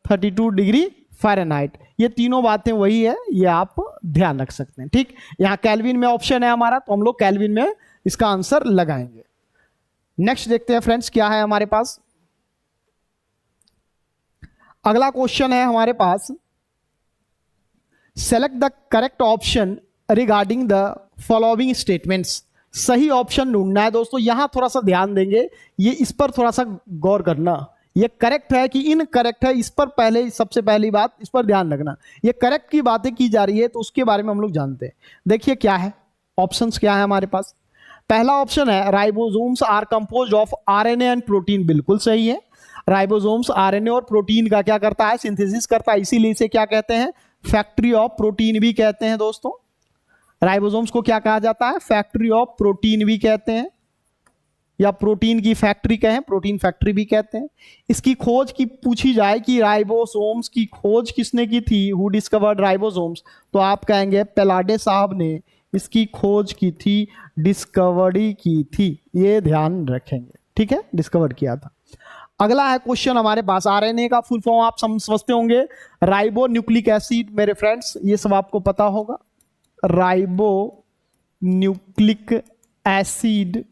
32 डिग्री फ़ारेनहाइट। ये तीनों बातें वही है, ये आप ध्यान रख सकते हैं, ठीक। यहाँ केल्विन में ऑप्शन है हमारा, तो हम लोग केल्विन में इसका आंसर लगाएंगे। नेक्स्ट देखते हैं फ्रेंड्स क्या है हमारे पास। अगला क्वेश्चन है हमारे पास, select the correct option regarding the following statements. सही ऑप्शन ढूंढना है दोस्तों। यहां थोड़ा सा ध्यान देंगे, ये इस पर थोड़ा सा गौर करना। ये करेक्ट है कि इनकरेक्ट है, इस पर पहले, सबसे पहली बात इस पर ध्यान रखना। ये करेक्ट की बातें की जा रही है तो उसके बारे में हम लोग जानते हैं। देखिए क्या है, ऑप्शंस क्या है हमारे पास। पहला ऑप्शन है ribosomes are composed of RNA and protein. बिल्कुल सही है। राइबोसोम्स आरएनए और प्रोटीन का क्या करता है? सिंथेसिस करता है। इसीलिए इसे क्या कहते हैं? फैक्ट्री ऑफ प्रोटीन भी कहते हैं दोस्तों। राइबोसोम्स को क्या कहा जाता है? फैक्ट्री ऑफ प्रोटीन भी कहते हैं, या प्रोटीन की फैक्ट्री कहें, प्रोटीन फैक्ट्री भी कहते हैं। इसकी खोज की पूछी जाए कि राइबोसोम्स की खोज किसने की थी, हु डिस्कवर्ड राइबोसोम्स, तो आप कहेंगे पेलाडे साहब ने इसकी खोज की थी, डिस्कवरी की थी। ये ध्यान रखेंगे, ठीक है, डिस्कवर किया था। अगला है क्वेश्चन हमारे पास, आरएनए का फुल फॉर्म आप समझते होंगे, राइबो न्यूक्लिक एसिड। मेरे फ्रेंड्स ये सब आपको पता होगा, राइबो न्यूक्लिक एसिड।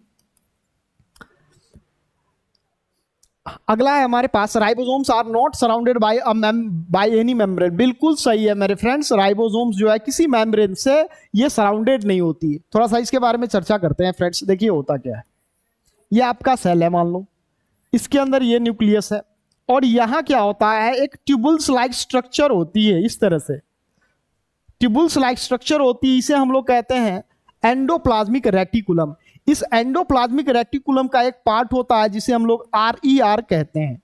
अगला है हमारे पास, ribosomes are not surrounded by any membrane. बिल्कुल सही है मेरे फ्रेंड्स, राइबोसोम्स जो है किसी मेम्ब्रेन से ये सराउंडेड नहीं होती। थोड़ा सा इसके बारे में चर्चा करते हैं फ्रेंड्स। देखिए होता क्या है, ये आपका सेल है मान लो, इसके अंदर ये न्यूक्लियस है, और यहां क्या होता है, एक ट्यूबुल्स लाइक स्ट्रक्चर होती है। इस तरह से ट्यूबुल्स लाइक स्ट्रक्चर होती है, इसे हम लोग कहते हैं एंडोप्लाज्मिक रेटिकुलम। इस एंडोप्लाज्मिक रेटिकुलम का एक पार्ट होता है जिसे हम लोग RER कहते हैं।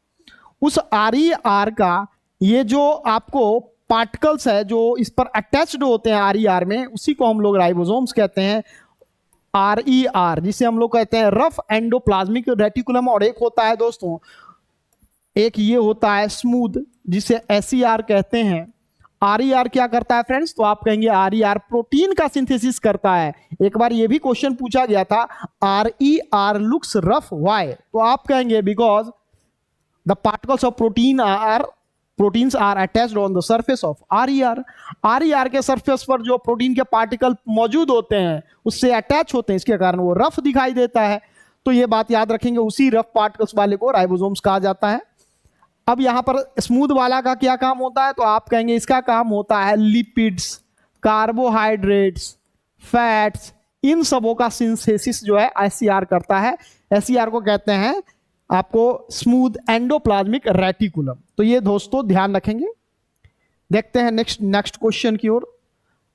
उस RER का ये जो आपको पार्टिकल्स है जो इस पर अटैच्ड होते हैं RER में, उसी को हम लोग राइबोसोम्स कहते हैं। RER जिसे हम लोग कहते हैं रफ एंडोप्लाज्मिक रेटिकुलम, और एक होता है दोस्तों, एक ये होता है स्मूथ जिसे SER कहते हैं। RER क्या करता है फ्रेंड्स? तो आप कहेंगे RER प्रोटीन का सिंथेसिस करता है। एक बार ये भी क्वेश्चन पूछा गया था, RER लुक्स रफ व्हाई? तो आप कहेंगे because the particles of proteins are attached on the surface of RER। RER के सरफेस पर जो प्रोटीन के पार्टिकल मौजूद होते हैं उससे अटैच होते हैं, इसके कारण वो रफ दिखाई देता है। तो ये बात याद रखेंगे, उसी रफ पार्टिकल्स वाले को राइबोसोम्स कहा जाता है। अब यहां पर स्मूथ वाला का क्या काम होता है? तो आप कहेंगे इसका काम होता है लिपिड्स, कार्बोहाइड्रेट्स, फैट्स, इन सबों का सिंथेसिस जो है SER करता है। SER को कहते हैं आपको स्मूथ एंडोप्लाज्मिक रेटिकुलम। तो ये दोस्तों ध्यान रखेंगे। देखते हैं नेक्स्ट क्वेश्चन की ओर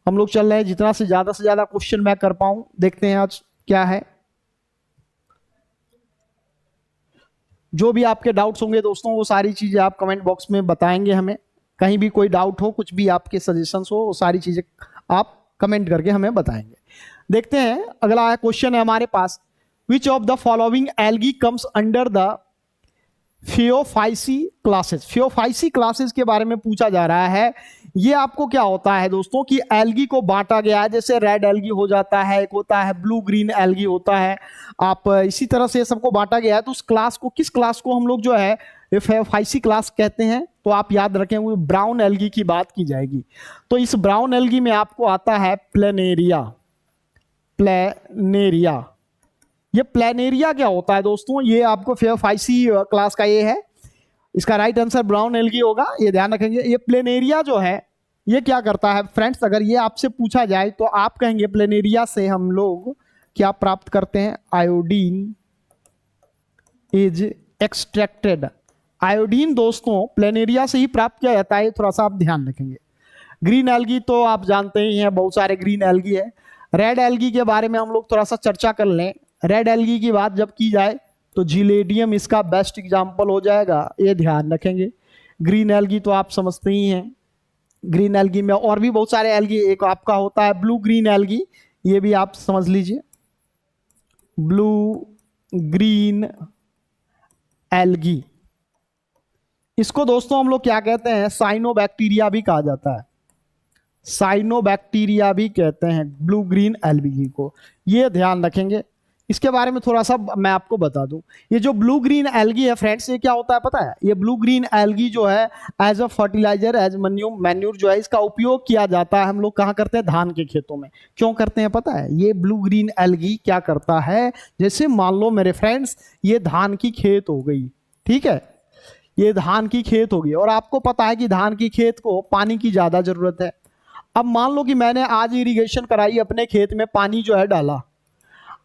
हम लोग चल रहे हैं। जितना से ज्यादा क्वेश्चन मैं कर पाऊं, देखते हैं आज क्या है। जो भी आपके डाउट्स होंगे दोस्तों, वो सारी चीजें आप कमेंट बॉक्स में बताएंगे हमें। कहीं भी कोई डाउट हो, कुछ भी आपके सजेशंस हो, वो सारी चीजें आप कमेंट करके हमें बताएंगे। देखते हैं अगला क्वेश्चन है हमारे पास, which of the following algae comes under the Phaeophyceae classes? Phaeophyceae classes के बारे में पूछा जा रहा है। ये आपको क्या होता है दोस्तों कि एल्गी को बांटा गया है, जैसे रेड एल्गी हो जाता है, एक होता है ब्लू ग्रीन एल्गी होता है, आप इसी तरह से सबको बांटा गया है। तो उस क्लास को, किस क्लास को हम लोग जो है फियोफाइसी क्लास कहते हैं? तो आप याद रखें वो ब्राउन एल्गी की बात की जाएगी। तो इस ब्राउन एल्गी में आपको आता है प्लेनेरिया। प्लेनेरिया, ये प्लेनेरिया क्या होता है दोस्तों? ये आपको फियोफाइसी क्लास का ये है। इसका राइट आंसर ब्राउन एल्गी होगा, ये ध्यान रखेंगे। ये प्लेनेरिया जो है ये क्या करता है फ्रेंड्स? अगर ये आपसे पूछा जाए तो आप कहेंगे प्लेनेरिया से हम लोग क्या प्राप्त करते हैं? Iodine is extracted. आयोडीन दोस्तों प्लेनेरिया से ही प्राप्त किया जाता है, ये थोड़ा सा आप ध्यान रखेंगे। ग्रीन एल्गी तो आप जानते ही हैं, बहुत सारे ग्रीन एल्गी है। रेड एल्गी के बारे में हम लोग थोड़ा सा चर्चा कर लें। रेड एल्गी की बात जब की जाए तो जिलेडियम इसका बेस्ट एग्जाम्पल हो जाएगा, ये ध्यान रखेंगे। ग्रीन एल्गी तो आप समझते ही हैं। ग्रीन एल्गी में और भी बहुत सारे एल्गी, एक आपका होता है ब्लू ग्रीन एल्गी, ये भी आप समझ लीजिए। ब्लू ग्रीन एल्गी, इसको दोस्तों हम लोग क्या कहते हैं? साइनोबैक्टीरिया भी कहा जाता है। साइनोबैक्टीरिया भी कहते हैं ब्लू ग्रीन एल्गी को, ये ध्यान रखेंगे। इसके बारे में थोड़ा सा मैं आपको बता दूं। ये जो ब्लू ग्रीन एल्गी है फ्रेंड्स, ये क्या होता है पता है? ये ब्लू ग्रीन एल्गी जो है as a fertiliser, as manure जो है, इसका उपयोग किया जाता है। हम लोग कहाँ करते हैं? धान के खेतों में। क्यों करते हैं पता है? ये ब्लू ग्रीन एल्गी क्या करता है, जैसे मान लो मेरे फ्रेंड्स ये धान की खेत हो गई, ठीक है, ये धान की खेत होगी और आपको पता है कि धान की खेत को पानी की ज्यादा जरूरत है। अब मान लो कि मैंने आज इरिगेशन कराई, अपने खेत में पानी जो है डाला।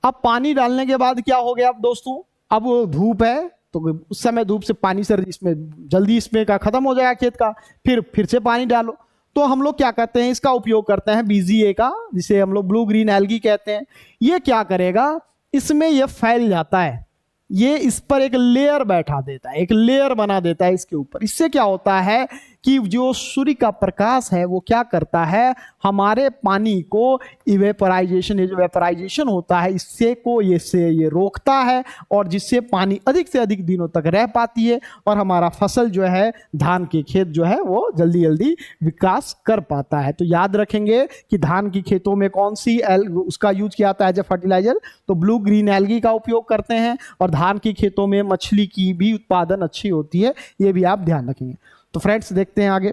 अब पानी डालने के बाद क्या हो गया अब दोस्तों? अब धूप है तो उस समय धूप से पानी सर इसमें जल्दी इसमें का खत्म हो जाएगा खेत का, फिर से पानी डालो। तो हम लोग क्या करते हैं? इसका उपयोग करते हैं BGA का, जिसे हम लोग ब्लू ग्रीन एल्गी कहते हैं। ये क्या करेगा? इसमें ये फैल जाता है, ये इस पर एक लेयर बैठा देता है, एक लेयर बना देता है इसके ऊपर। इससे क्या होता है कि जो सूर्य का प्रकाश है वो क्या करता है? हमारे पानी को इवेपराइजेशन, ये जो वेपराइजेशन होता है इससे को ये रोकता है, और जिससे पानी अधिक से अधिक दिनों तक रह पाती है और हमारा फसल जो है, धान के खेत जो है, वो जल्दी जल्दी विकास कर पाता है। तो याद रखेंगे कि धान की खेतों में कौन सी उसका यूज किया जाता है एज ए फर्टिलाइजर? तो ब्लू ग्रीन एल्गी का उपयोग करते हैं। और धान की खेतों में मछली की भी उत्पादन अच्छी होती है, ये भी आप ध्यान रखेंगे। तो फ्रेंड्स देखते हैं आगे।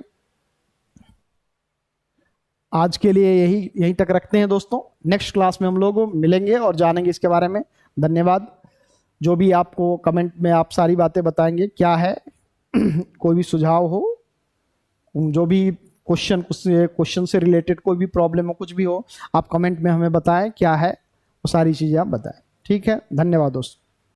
आज के लिए यहीं तक रखते हैं दोस्तों। नेक्स्ट क्लास में हम लोग मिलेंगे और जानेंगे इसके बारे में। धन्यवाद। जो भी आपको कमेंट में आप सारी बातें बताएंगे क्या है, कोई भी सुझाव हो, जो भी क्वेश्चन से रिलेटेड कोई भी प्रॉब्लम हो, कुछ भी हो, आप कमेंट में हमें बताएं क्या है, वो सारी चीज़ें आप बताएं। ठीक है, धन्यवाद दोस्तों।